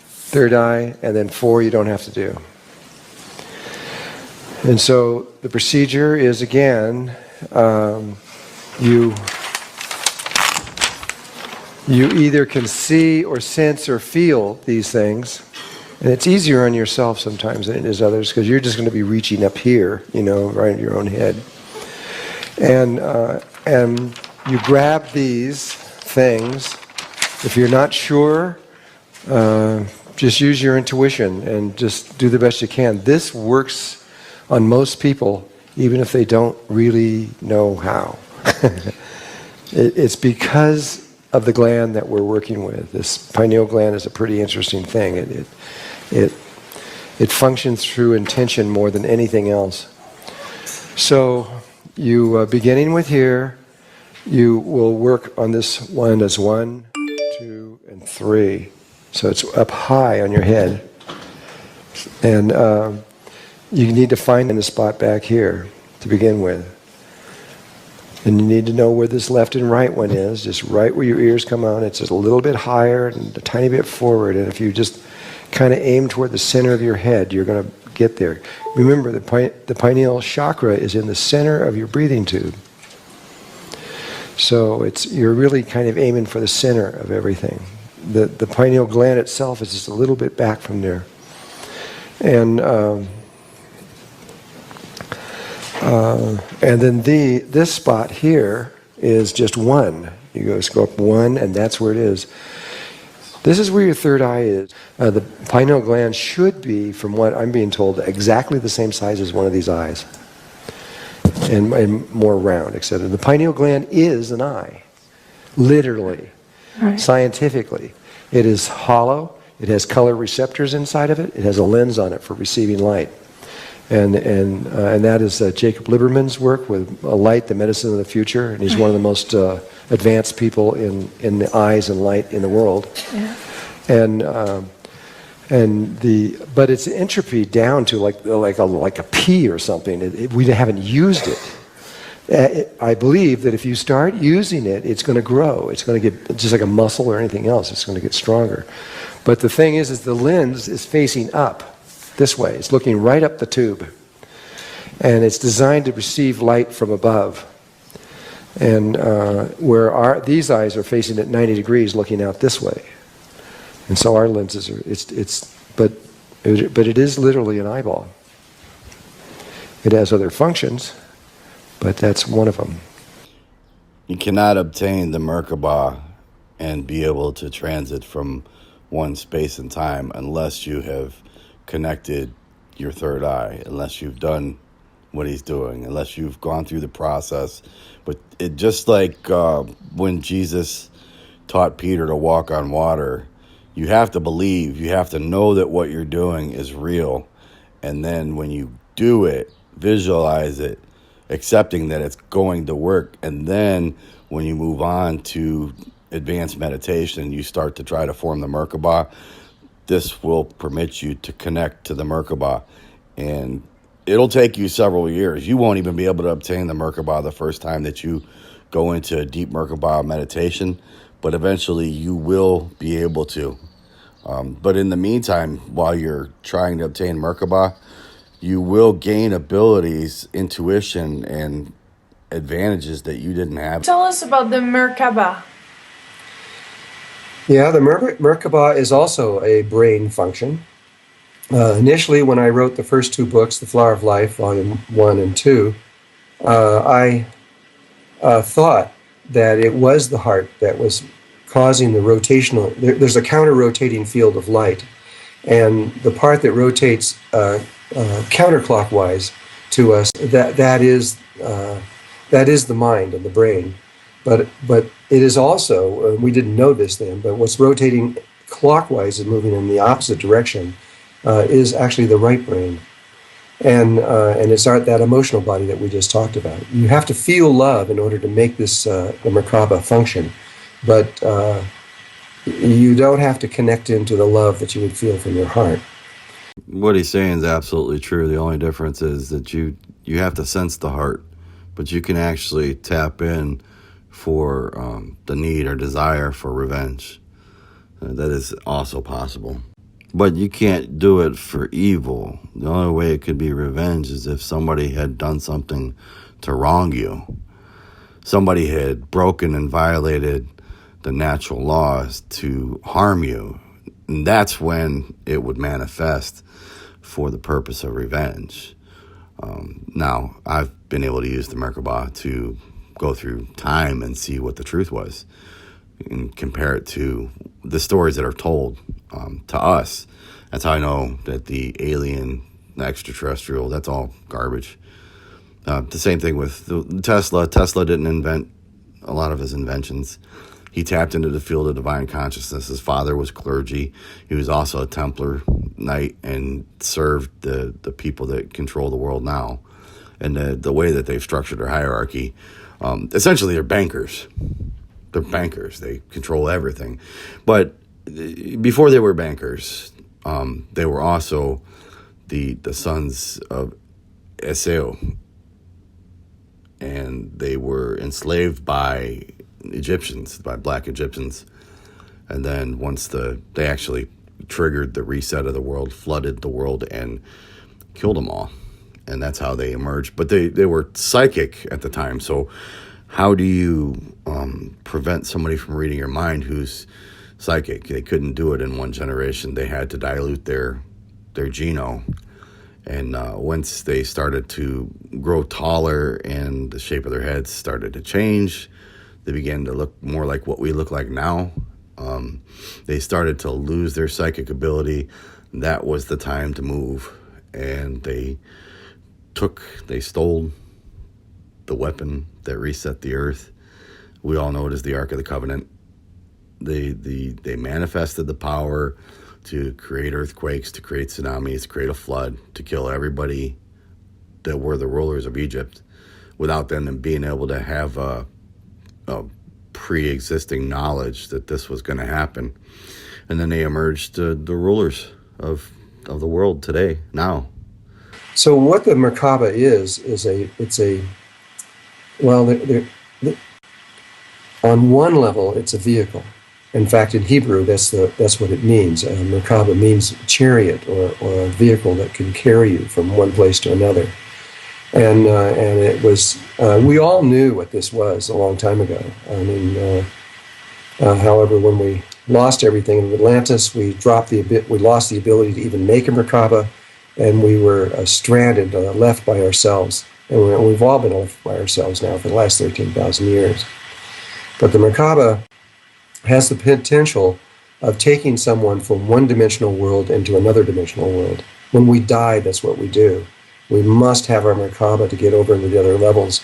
third eye. And then 4, you don't have to do. And so the procedure is, again, you either can see or sense or feel these things. And it's easier on yourself sometimes than it is others, because you're just going to be reaching up here, right in your own head. And you grab these things. If you're not sure, just use your intuition and just do the best you can. This works on most people, even if they don't really know how. It's because of the gland that we're working with. This pineal gland is a pretty interesting thing. It functions through intention more than anything else. So you, beginning with here, you will work on this one as 1, 2, and 3. So it's up high on your head. And you need to find a spot back here to begin with. And you need to know where this left and right one is, just right where your ears come on. It's just a little bit higher and a tiny bit forward. And if you just kind of aim toward the center of your head, you're going to get there. Remember, the pineal chakra is in the center of your breathing tube. So you're really kind of aiming for the center of everything. The pineal gland itself is just a little bit back from there. And then this spot here is just 1. You go up 1, and that's where it is. This is where your third eye is. The pineal gland should be, from what I'm being told, exactly the same size as one of these eyes, and more round, etc. The pineal gland is an eye, literally, right. Scientifically. It is hollow. It has color receptors inside of it. It has a lens on it for receiving light. And that is Jacob Liberman's work with light, the medicine of the future. And he's one of the most advanced people in the eyes and light in the world. Yeah. But it's entropy down to like a pea or something. We haven't used it. I believe that if you start using it, it's going to grow. It's going to get just like a muscle or anything else. It's going to get stronger. But the thing is the lens is facing up. This way. It's looking right up the tube. And it's designed to receive light from above. And where these eyes are facing at 90 degrees looking out this way. And so our lenses are, but it is literally an eyeball. It has other functions, but that's one of them. You cannot obtain the Merkabah and be able to transit from one space and time unless you have connected your third eye, unless you've done what he's doing, unless you've gone through the process. But it just like when Jesus taught Peter to walk on water, you have to believe, you have to know that what you're doing is real. And then when you do it, visualize it, accepting that it's going to work. And then when you move on to advanced meditation, you start to try to form the Merkabah. This will permit you to connect to the Merkabah, and it'll take you several years. You won't even be able to obtain the Merkabah the first time that you go into a deep Merkabah meditation, but eventually you will be able to. But in the meantime, while you're trying to obtain Merkabah, you will gain abilities, intuition, and advantages that you didn't have. Tell us about the Merkabah. Yeah, the Merkabah is also a brain function. Initially, when I wrote the first 2 books, The Flower of Life, Volume 1 and 2, I thought that it was the heart that was causing the rotational... There's a counter-rotating field of light, and the part that rotates counterclockwise to us, that is the mind and the brain. But it is also, we didn't know this then, but what's rotating clockwise and moving in the opposite direction is actually the right brain. And it's that emotional body that we just talked about. You have to feel love in order to make this, the Merkabah function. But you don't have to connect into the love that you would feel from your heart. What he's saying is absolutely true. The only difference is that you have to sense the heart, but you can actually tap in for the need or desire for revenge. That is also possible. But you can't do it for evil. The only way it could be revenge is if somebody had done something to wrong you. Somebody had broken and violated the natural laws to harm you. And that's when it would manifest for the purpose of revenge. Now, I've been able to use the Merkabah to go through time and see what the truth was. and compare it to the stories that are told to us. That's how I know that the alien, the extraterrestrial, that's all garbage. The same thing with Tesla. Tesla didn't invent a lot of his inventions. He tapped into the field of divine consciousness. His father was clergy. He was also a Templar knight and served the people that control the world now. And the way that they've structured their hierarchy, essentially they're bankers. They're bankers. They control everything. But before they were bankers, they were also the sons of Esau. And they were enslaved by Egyptians, by black Egyptians. And then once they actually triggered the reset of the world, flooded the world, and killed them all. And that's how they emerged. But they were psychic at the time. So how do you prevent somebody from reading your mind who's psychic? They couldn't do it in one generation. They had to dilute their genome. And once they started to grow taller and the shape of their heads started to change, they began to look more like what we look like now. They started to lose their psychic ability. That was the time to move. And they stole the weapon that reset the earth. We all know it as the Ark of the Covenant. They manifested the power to create earthquakes, to create tsunamis, to create a flood, to kill everybody that were the rulers of Egypt without them being able to have a pre-existing knowledge that this was going to happen. And then they emerged the rulers of the world today, now. So what the Merkaba is on one level, it's a vehicle. In fact, in Hebrew, that's what it means. Merkaba means chariot or a vehicle that can carry you from one place to another. And it was, we all knew what this was a long time ago. I mean, however, when we lost everything in Atlantis, we lost the ability to even make a Merkaba, and we were stranded, left by ourselves. And we've all been left by ourselves now for the last 13,000 years. But the Merkaba has the potential of taking someone from one-dimensional world into another dimensional world. When we die, that's what we do. We must have our Merkaba to get over into the other levels,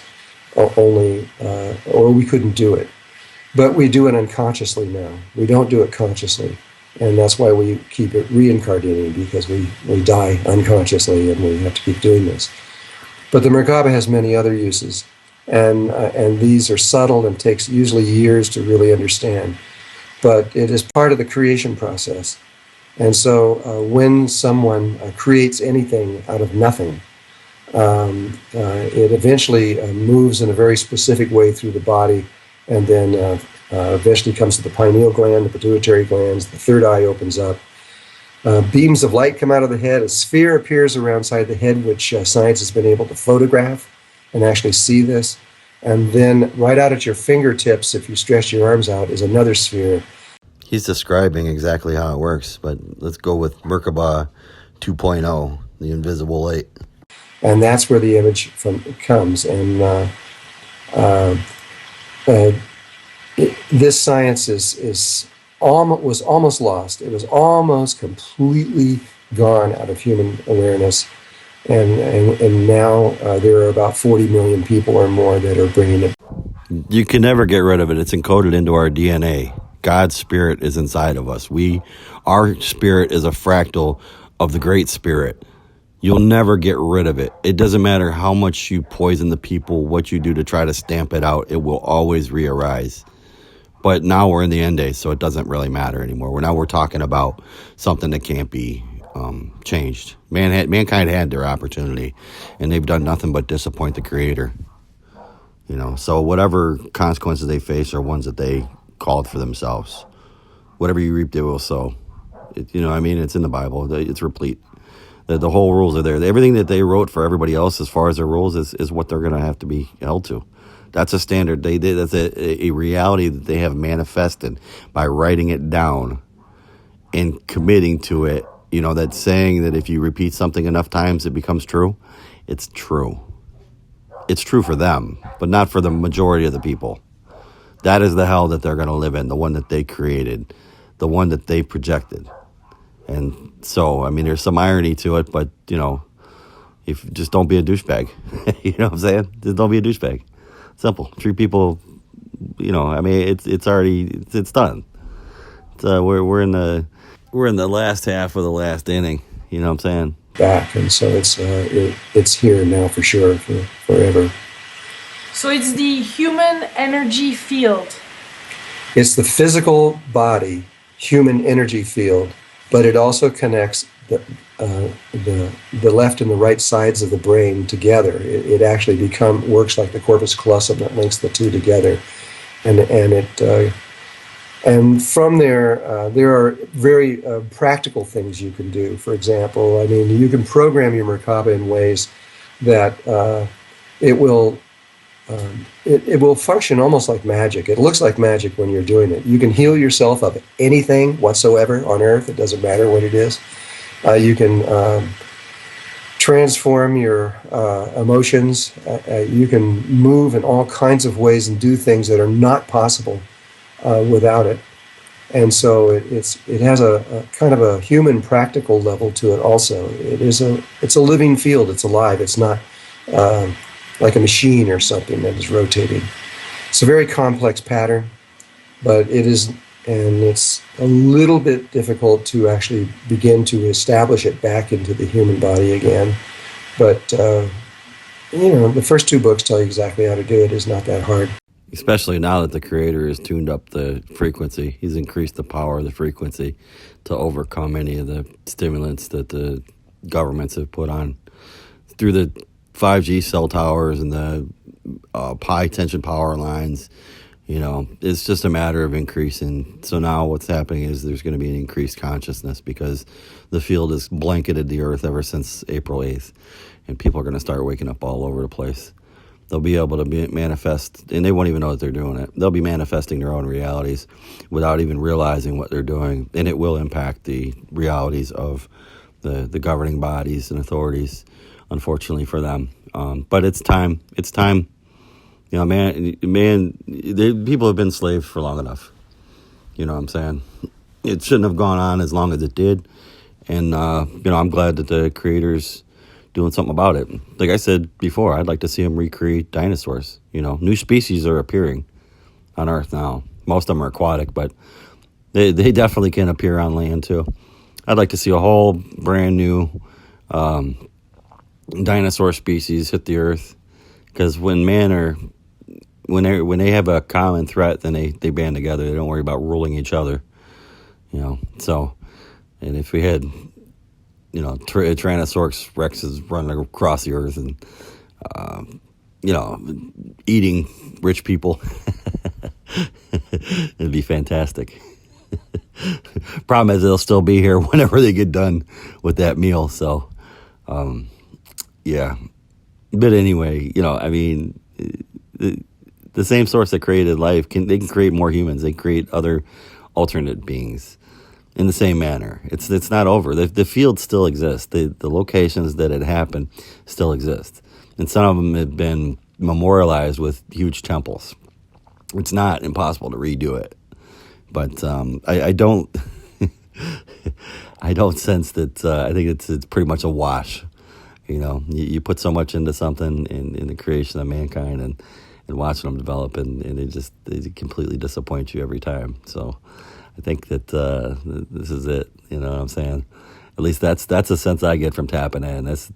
or we couldn't do it. But we do it unconsciously now. We don't do it consciously. And that's why we keep it reincarnating, because we die unconsciously and we have to keep doing this. But the Merkaba has many other uses. And these are subtle and takes usually years to really understand. But it is part of the creation process. And so when someone creates anything out of nothing, it eventually moves in a very specific way through the body, and then eventually comes to the pineal gland, the pituitary glands, the third eye opens up. Beams of light come out of the head. A sphere appears around inside the head, which science has been able to photograph and actually see this. And then right out at your fingertips, if you stretch your arms out, is another sphere. He's describing exactly how it works, but let's go with Merkaba 2.0, the invisible light. And that's where the image comes. And this science was almost lost. It was almost completely gone out of human awareness. And now there are about 40 million people or more that are bringing it. You can never get rid of it. It's encoded into our DNA. God's spirit is inside of us. Our spirit is a fractal of the Great Spirit. You'll never get rid of it. It doesn't matter how much you poison the people, what you do to try to stamp it out, it will always re-arise. But now we're in the end days, so it doesn't really matter anymore. Now we're talking about something that can't be changed. Mankind had their opportunity, and they've done nothing but disappoint the Creator. So whatever consequences they face are ones that they called for themselves. Whatever you reap, they will sow. It's in the Bible. It's replete. The whole rules are there. Everything that they wrote for everybody else as far as their rules is what they're going to have to be held to. That's a standard. That's a reality that they have manifested by writing it down and committing to it. That saying that if you repeat something enough times, it becomes true. It's true. It's true for them, but not for the majority of the people. That is the hell that they're going to live in, the one that they created, the one that they projected. And so, I mean, there's some irony to it, but, you know, if just don't be a douchebag. You know what I'm saying? Just don't be a douchebag. Simple. Treat people, you know, I mean, it's already, it's done. We're in the last half of the last inning. You know what I'm saying? Back, and so it's here now for sure, forever. So it's the human energy field. It's the physical body, human energy field, but it also connects the left and the right sides of the brain together. It actually works like the corpus callosum that links the two together, and from there are very practical things you can do. For example, I mean, you can program your Merkaba in ways that it will function almost like magic. It looks like magic when you're doing it. You can heal yourself of anything whatsoever on earth. It doesn't matter what it is. You can transform your emotions. You can move in all kinds of ways and do things that are not possible without it. And so it has a kind of a human practical level to it also. It's a living field. It's alive. It's not like a machine or something that is rotating. It's a very complex pattern, but it's a little bit difficult to actually begin to establish it back into the human body again. But, the first 2 books tell you exactly how to do it. It's not that hard. Especially now that the Creator has tuned up the frequency. He's increased the power of the frequency to overcome any of the stimulants that the governments have put on through the 5G cell towers and the high tension power lines. You know, it's just a matter of increasing. So now what's happening is there's going to be an increased consciousness because the field has blanketed the earth ever since April 8th. And people are going to start waking up all over the place. They'll be able to manifest, and they won't even know that they're doing it. They'll be manifesting their own realities without even realizing what they're doing. And it will impact the realities of the governing bodies and authorities, unfortunately for them. But it's time. It's time. You know, people have been slaves for long enough. You know what I'm saying? It shouldn't have gone on as long as it did. And, I'm glad that the Creator's doing something about it. Like I said before, I'd like to see them recreate dinosaurs. You know, new species are appearing on Earth now. Most of them are aquatic, but they definitely can appear on land too. I'd like to see a whole brand new dinosaur species hit the Earth, because when they have a common threat, then they band together. They don't worry about ruling each other. You know, so, and if we had, Tyrannosaurus Rexes running across the earth and, eating rich people, it'd be fantastic. Problem is, they'll still be here whenever they get done with that meal. So, yeah. But anyway, the same source that created life they can create more humans. They create other alternate beings in the same manner. It's not over. The field still exists. The locations that it happened still exist. And some of them have been memorialized with huge temples. It's not impossible to redo it. But I don't I don't sense that. I think it's pretty much a wash. You put so much into something in the creation of mankind and watching them develop, and they completely disappoint you every time. So I think that this is it. You know what I'm saying? At least that's a sense I get from tapping in. That's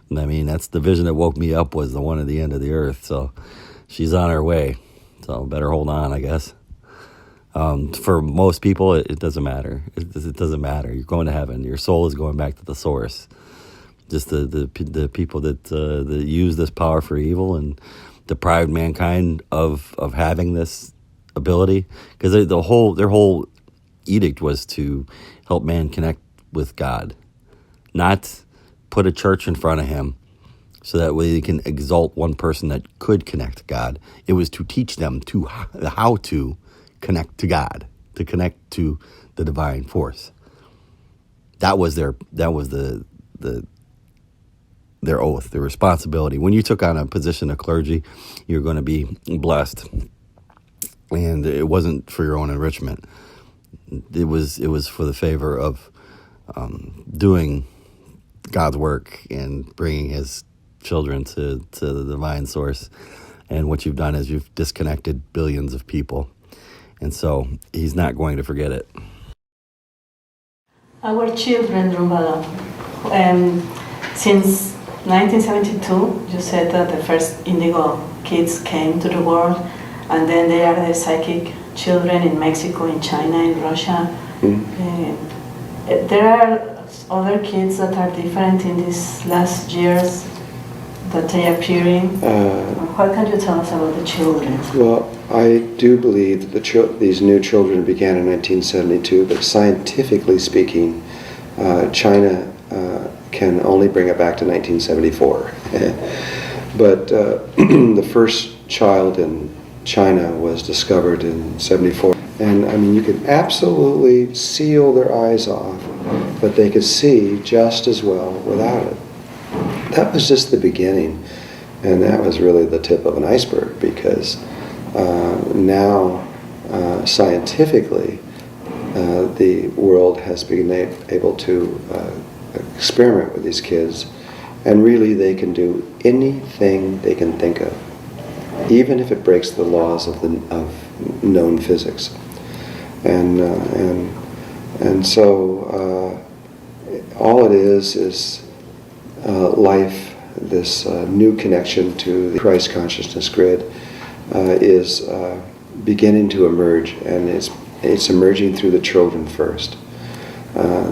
the vision that woke me up, was the one at the end of the earth. So she's on her way. So better hold on, I guess. For most people, it doesn't matter. It doesn't matter. You're going to heaven. Your soul is going back to the source. Just the people that use this power for evil and deprived mankind of having this ability, because their whole edict was to help man connect with God, not put a church in front of him so that way they can exalt one person that could connect to God. It was to teach them how to connect to God, to connect to the divine force. That was their oath, their responsibility. When you took on a position of clergy, you're going to be blessed And it wasn't for your own enrichment. It was for the favor of doing God's work and bringing his children to the divine source. And what you've done is you've disconnected billions of people. And so he's not going to forget it. Our children, Drunvalo, since 1972, you said that the first indigo kids came to the world, and then they are the psychic children in Mexico, in China, in Russia. There are other kids that are different in these last years that they are appearing. What can you tell us about the children? Well, I do believe that these new children began in 1972, but scientifically speaking, China can only bring it back to 1974. But the first child in China was discovered in 74. And I mean, you could absolutely seal their eyes off, but they could see just as well without it. That was just the beginning, and that was really the tip of an iceberg, because now scientifically the world has been able to experiment with these kids, and really they can do anything they can think of, even if it breaks the laws of known physics. And so all it is life, this new connection to the Christ consciousness grid is beginning to emerge, and it's emerging through the children first.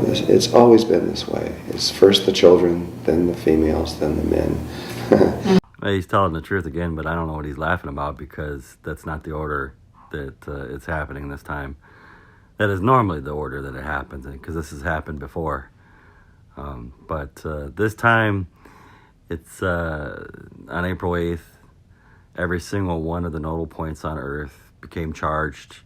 It's always been this way. It's first the children, then the females, then the men. He's telling the truth again, but I don't know what he's laughing about, because that's not the order that it's happening this time. That is normally the order that it happens in, because this has happened before. But this time, it's on April 8th, every single one of the nodal points on Earth became charged,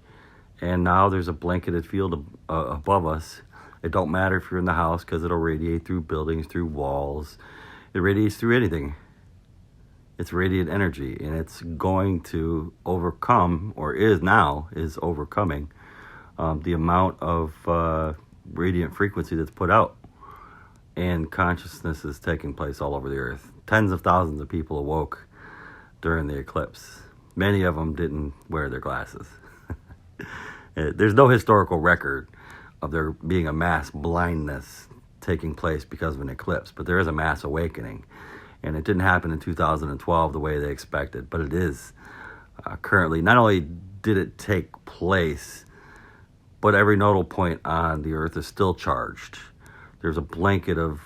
and now there's a blanketed field above us. It don't matter if you're in the house, because it'll radiate through buildings, through walls. It radiates through anything. It's radiant energy, and it's going to overcome, or is overcoming, the amount of radiant frequency that's put out. And consciousness is taking place all over the earth. Tens of thousands of people awoke during the eclipse. Many of them didn't wear their glasses. There's no historical record of there being a mass blindness taking place because of an eclipse, but there is a mass awakening. And it didn't happen in 2012 the way they expected, but it is currently. Not only did it take place, but every nodal point on the earth is still charged. There's a blanket of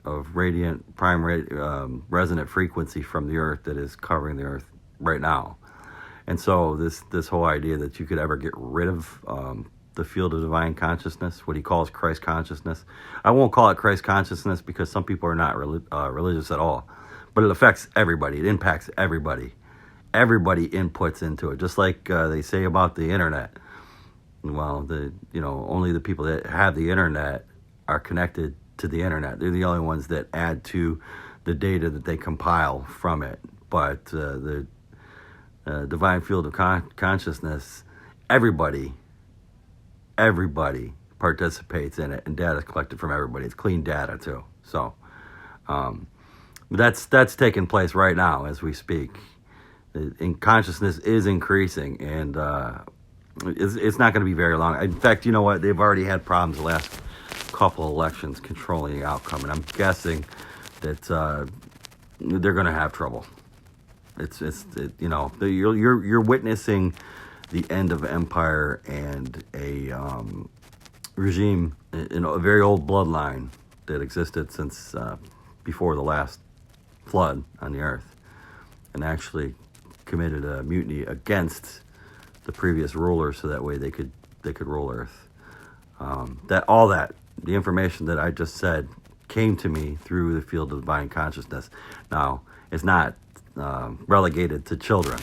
radiant resonant frequency from the earth that is covering the earth right now. And so this whole idea that you could ever get rid of the field of divine consciousness, what he calls Christ consciousness. I won't call it Christ consciousness, because some people are not religious at all. But it affects everybody. It impacts everybody. Everybody inputs into it. Just like they say about the internet. Well, only the people that have the internet are connected to the internet. They're the only ones that add to the data that they compile from it. But the divine field of consciousness, everybody participates in it, and data is collected from everybody. It's clean data too. So that's taking place right now as we speak. And consciousness is increasing, and it's not going to be very long. In fact, you know what? They've already had problems the last couple elections controlling the outcome, and I'm guessing that they're going to have trouble. You're witnessing the end of empire and a regime in a very old bloodline that existed since before the last flood on the earth, and actually committed a mutiny against the previous rulers, so that way they could rule Earth. The information that I just said came to me through the field of divine consciousness. Now, it's not relegated to children.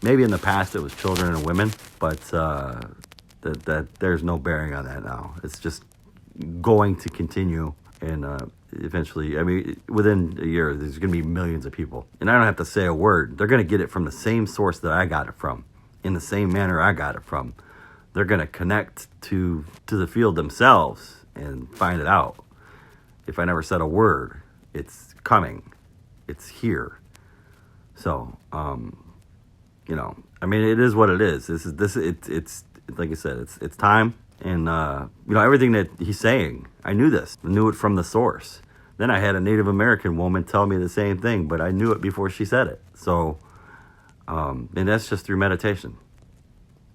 Maybe in the past it was children and women, but that there's no bearing on that now. It's just going to continue, and eventually, within a year, there's going to be millions of people. And I don't have to say a word. They're going to get it from the same source that I got it from. in the same manner I got it from. They're going to connect to the field themselves and find it out. If I never said a word, it's coming. It's here. So, you know, I mean, it is what it is. It's like I said, it's time. And, you know, everything that he's saying, I knew this. I knew it from the source. Then I had a Native American woman tell me the same thing, but I knew it before she said it. So, and that's just through meditation.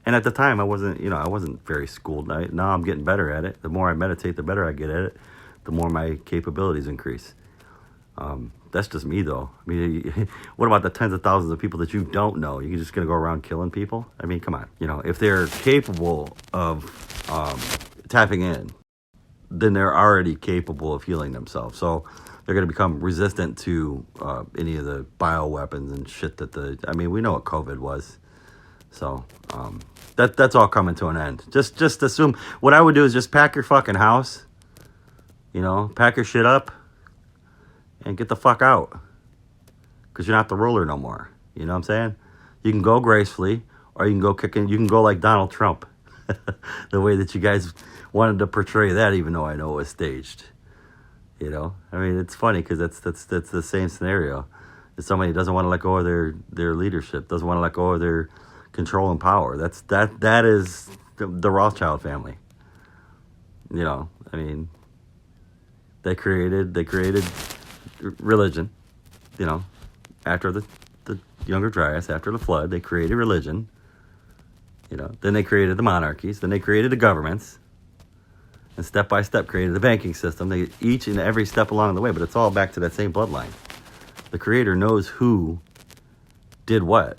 And at the time, I wasn't very schooled. Now I'm getting better at it. The more I meditate, the better I get at it. The more my capabilities increase. That's just me, though. I mean, what about the tens of thousands of people that you don't know? You're just going to go around killing people? I mean, come on. You know, if they're capable of tapping in, then they're already capable of healing themselves. So they're going to become resistant to any of the bioweapons and shit I mean, we know what COVID was. So that's all coming to an end. Just assume, what I would do is just pack your fucking house, you know, pack your shit up and get the fuck out. Because you're not the ruler no more. You know what I'm saying? You can go gracefully, or you can go kicking, you can go like Donald Trump. The way that you guys wanted to portray that, even though I know it was staged. You know, I mean, it's funny because that's the same scenario. If somebody doesn't want to let go of their leadership, doesn't want to let go of their control and power, that is the Rothschild family. You know, I mean, they created religion. You know, after the Younger Dryas, after the flood, they created religion. You know, then they created the monarchies, then they created the governments, and step by step created the banking system. They each and every step along the way, but it's all back to that same bloodline. The Creator knows who did what.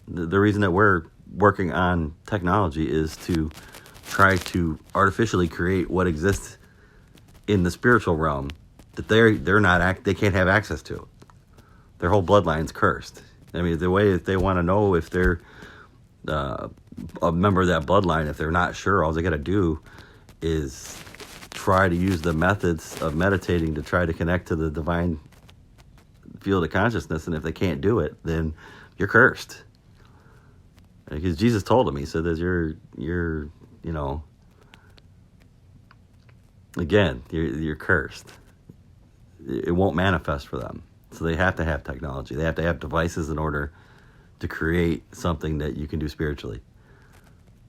The reason that we're working on technology is to try to artificially create what exists in the spiritual realm that they can't have access to. Their whole bloodline's cursed. I mean, the way that they want to know if they're a member of that bloodline, if they're not sure, all they got to do is try to use the methods of meditating to try to connect to the divine field of consciousness. And if they can't do it, then you're cursed. Because Jesus told them, he said that you're you know, again, you're cursed. It won't manifest for them. So they have to have technology. They have to have devices in order to create something that you can do spiritually.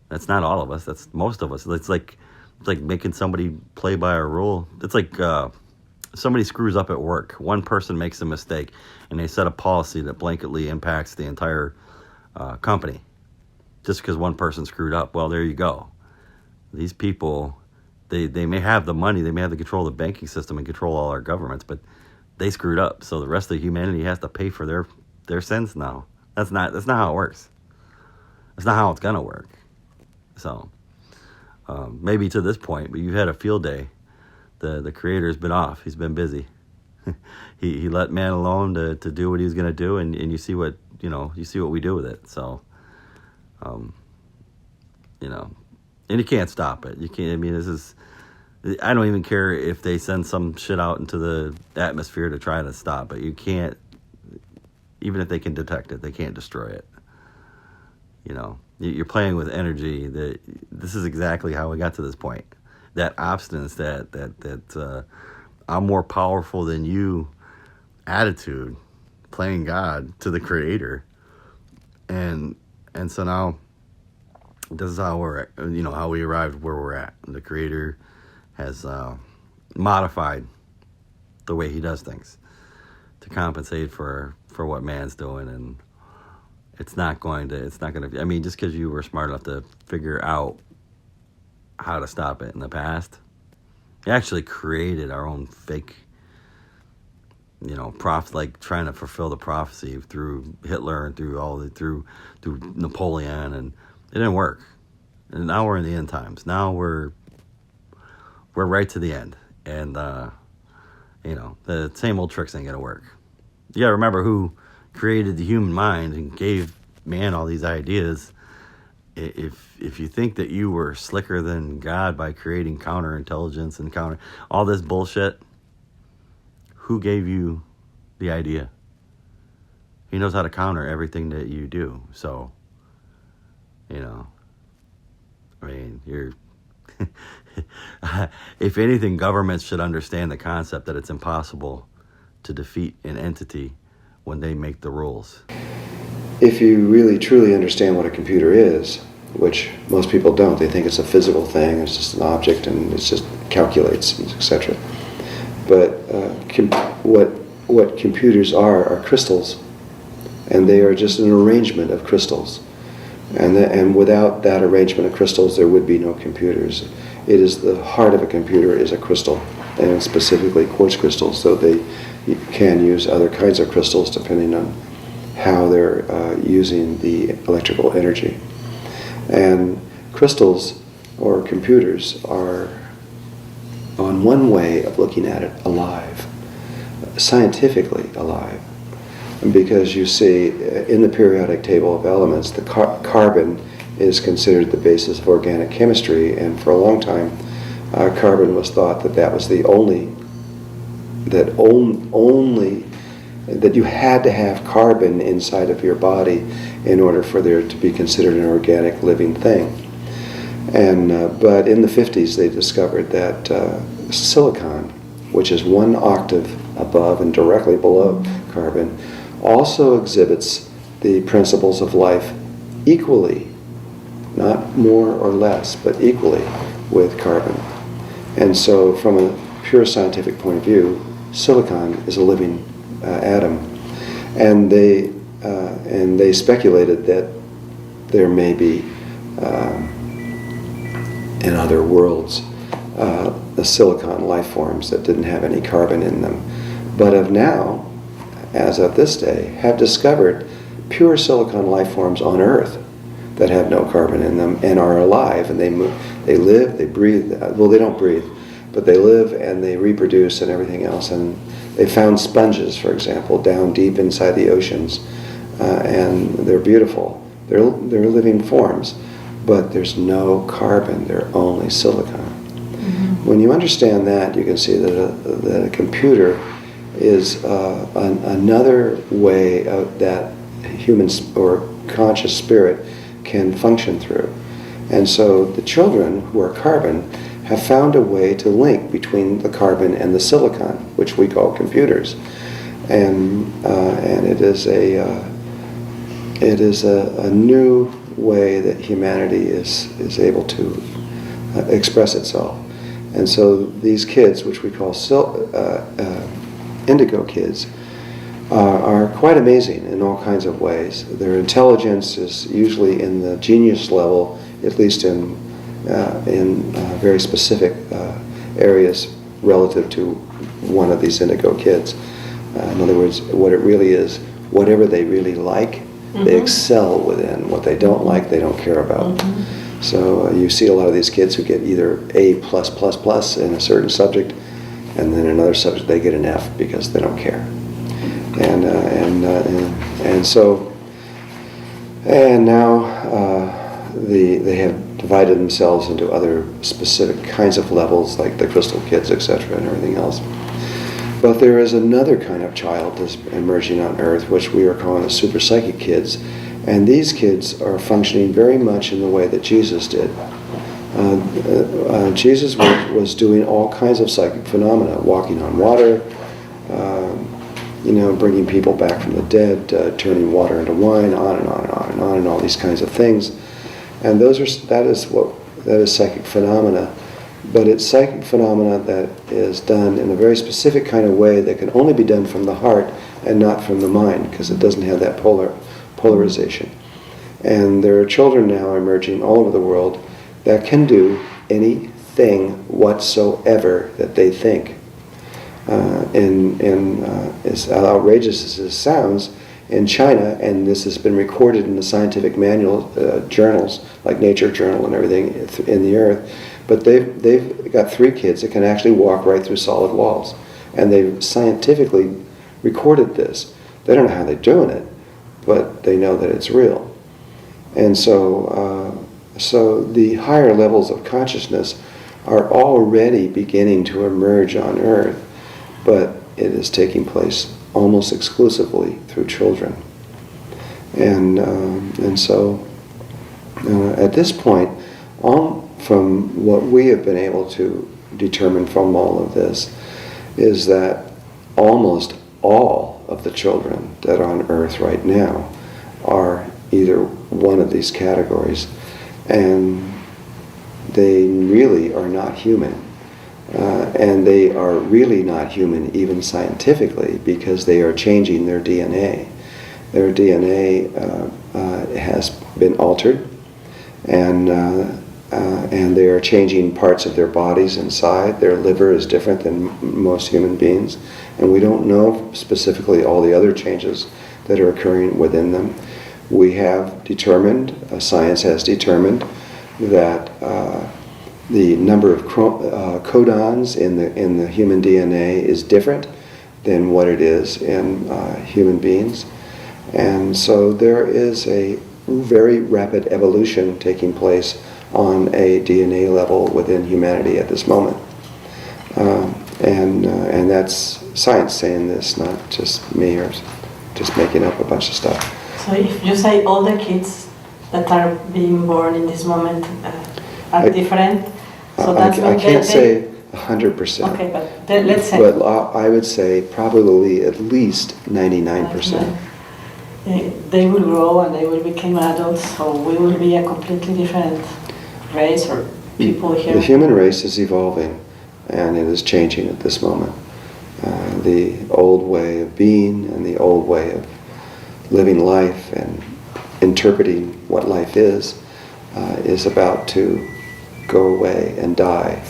That's not all of us. That's most of us. It's like making somebody play by a rule. It's like somebody screws up at work. One person makes a mistake, and they set a policy that blanketly impacts the entire company just because one person screwed up. Well, there you go. These people, they may have the money, they may have the control of the banking system and control all our governments, but they screwed up. So the rest of humanity has to pay for their sins now. That's not how it works. That's not how it's gonna work. So maybe to this point, but you've had a field day. The Creator's been off. He's been busy. he let man alone to do what he's gonna do, and you see what we do with it. So you know, and you can't stop it. You can't. I mean, I don't even care if they send some shit out into the atmosphere to try to stop it. You can't. Even if they can detect it, they can't destroy it. You know, you're playing with energy. This is exactly how we got to this point. That obstinance, that I'm more powerful than you attitude, playing God to the Creator, and so now this is how how we arrived where we're at. The Creator has modified the way He does things to compensate for what man's doing, and it's not going to, I mean, just because you were smart enough to figure out how to stop it in the past, we actually created our own fake, like trying to fulfill the prophecy through Hitler and through Napoleon, and it didn't work. And now we're in the end times. Now we're right to the end, and the same old tricks ain't gonna work. You gotta remember who created the human mind and gave man all these ideas. If you think that you were slicker than God by creating counterintelligence and all this bullshit, who gave you the idea? He knows how to counter everything that you do. So You know, I mean, you're. If anything, governments should understand the concept that it's impossible to defeat an entity when they make the rules. If you really truly understand what a computer is, which most people don't, they think it's a physical thing, it's just an object and it just calculates, etc. But what computers are crystals, and they are just an arrangement of crystals. And without that arrangement of crystals, there would be no computers. It is the heart of a computer is a crystal, and specifically quartz crystals, so they can use other kinds of crystals depending on how they're using the electrical energy. And crystals or computers are, on one way of looking at it, alive, scientifically alive. Because you see, in the periodic table of elements, the carbon is considered the basis of organic chemistry, and for a long time, carbon was thought that was the only that you had to have carbon inside of your body in order for there to be considered an organic living thing. And but in the 50s, they discovered that silicon, which is 1 octave above and directly below carbon, also exhibits the principles of life equally, not more or less, but equally with carbon. And so from a pure scientific point of view, silicon is a living atom. And they speculated that there may be, in other worlds, the silicon life forms that didn't have any carbon in them. But of now, as of this day, have discovered pure silicon life forms on Earth that have no carbon in them and are alive, and they move, they live, they breathe. Well, they don't breathe, but they live and they reproduce and everything else. And they found sponges, for example, down deep inside the oceans, and they're beautiful. They're living forms, but there's no carbon. They're only silicon. Mm-hmm. When you understand that, you can see that a computer is another way that humans or conscious spirit can function through. And so the children who are carbon have found a way to link between the carbon and the silicon, which we call computers. And it is a new way that humanity is able to express itself. And so these kids, which we call indigo kids, are quite amazing in all kinds of ways. Their intelligence is usually in the genius level, at least in very specific areas relative to one of these indigo kids. In other words, what it really is, whatever they really like, mm-hmm. they excel within. What they don't like, they don't care about. Mm-hmm. So you see a lot of these kids who get either A+++ in a certain subject, and then another subject they get an F because they don't care. And so now they have divided themselves into other specific kinds of levels, like the crystal kids, etc., and everything else. But there is another kind of child that's emerging on Earth, which we are calling the super psychic kids, and these kids are functioning very much in the way that Jesus did. Jesus was doing all kinds of psychic phenomena, walking on water, bringing people back from the dead, turning water into wine, on and on and on and on, and all these kinds of things. And that is psychic phenomena. But it's psychic phenomena that is done in a very specific kind of way that can only be done from the heart and not from the mind, because it doesn't have that polarization. And there are children now emerging all over the world that can do anything whatsoever that they think. As outrageous as this sounds, in China, and this has been recorded in the scientific manual journals like Nature Journal and everything in the earth, but they've got 3 kids that can actually walk right through solid walls, and they've scientifically recorded this. They don't know how they're doing it, but they know that it's real. And so the higher levels of consciousness are already beginning to emerge on Earth, but it is taking place almost exclusively through children. And so At this point, from what we have been able to determine from all of this, is that almost all of the children that are on Earth right now are either one of these categories, and they really are not human. And they are really not human even scientifically, because they are changing their DNA. Their DNA has been altered, and they are changing parts of their bodies inside. Their liver is different than most human beings, and we don't know specifically all the other changes that are occurring within them. We have determined, science has determined, that the number of codons in the human DNA is different than what it is in human beings. And so there is a very rapid evolution taking place on a DNA level within humanity at this moment. And that's science saying this, not just me or just making up a bunch of stuff. So if you say all the kids that are being born in this moment are different, so that's I can't say 100%. Okay, but let's say. But I would say probably at least 99%. They will grow and they will become adults, so we will be a completely different race or people here. The human race is evolving, and it is changing at this moment. The old way of being and the old way of living life and interpreting what life is about to go away and die.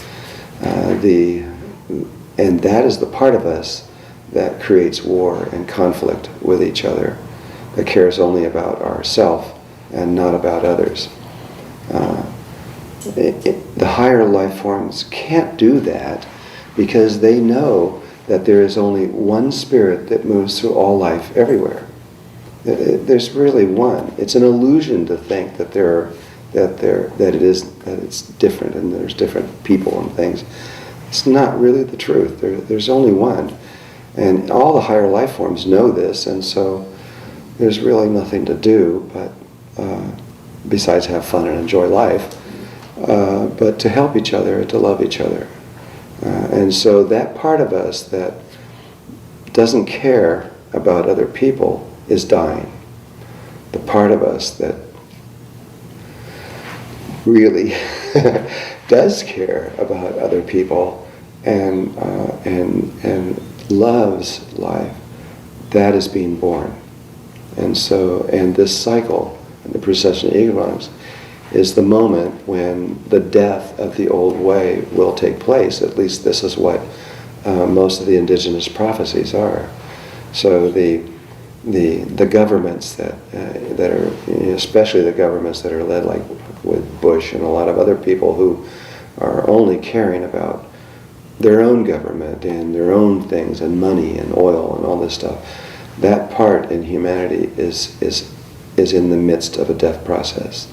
And that is the part of us that creates war and conflict with each other, that cares only about ourself and not about others. The higher life forms can't do that because they know that there is only one spirit that moves through all life everywhere. There's really one. It's an illusion to think that it's different and there's different people and things. It's not really the truth. There's only one, and all the higher life forms know this, and so there's really nothing to do but besides have fun and enjoy life, but to help each other, to love each other. And so that part of us that doesn't care about other people is dying. The part of us that really does care about other people and loves life, that is being born. And this cycle, the precession of eons, is the moment when the death of the old way will take place. At least this is what most of the indigenous prophecies are. So the governments that are, especially the governments that are led like with Bush and a lot of other people who are only caring about their own government and their own things and money and oil and all this stuff, that part in humanity is in the midst of a death process.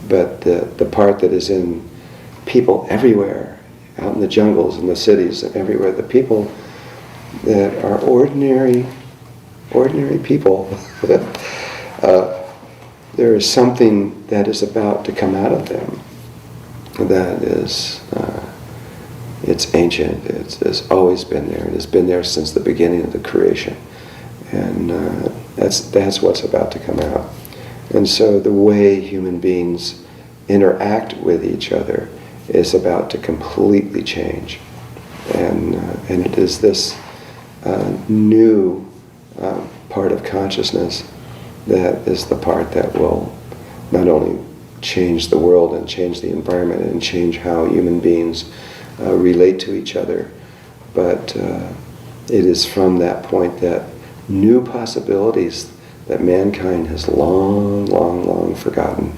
But the part that is in people everywhere, out in the jungles, in the cities, everywhere, the people that are ordinary people, there is something that is about to come out of them that is, it's ancient, it's always been there, it has been there since the beginning of the creation. And that's what's about to come out. And so the way human beings interact with each other is about to completely change. And it is this new part of consciousness that is the part that will not only change the world and change the environment and change how human beings relate to each other, but it is from that point that new possibilities that mankind has long forgotten.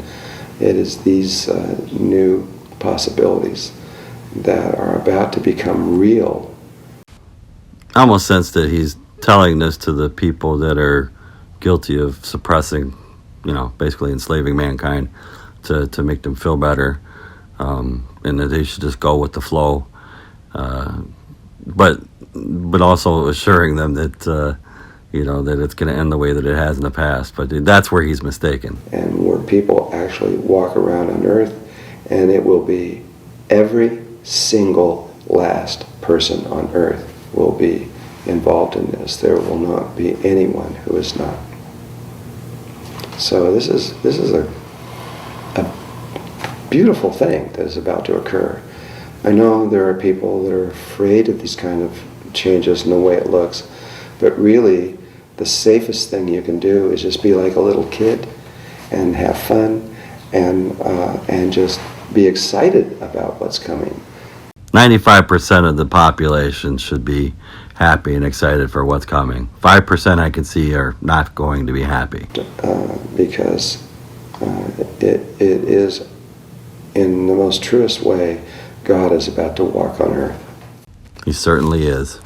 It is these new possibilities that are about to become real. I almost sense that he's telling this to the people that are guilty of suppressing, basically enslaving mankind to make them feel better, and that they should just go with the flow. But also assuring them that, that it's going to end the way that it has in the past. But that's where he's mistaken. And where people actually walk around on Earth, and it will be every single last person on Earth will be involved in this. There will not be anyone who is not. So this is a beautiful thing that is about to occur. I know there are people that are afraid of these kind of changes and the way it looks, but really the safest thing you can do is just be like a little kid and have fun and just be excited about what's coming. 95% of the population should be happy and excited for what's coming. 5% I can see are not going to be happy. Because it is, in the most truest way, God is about to walk on earth. He certainly is.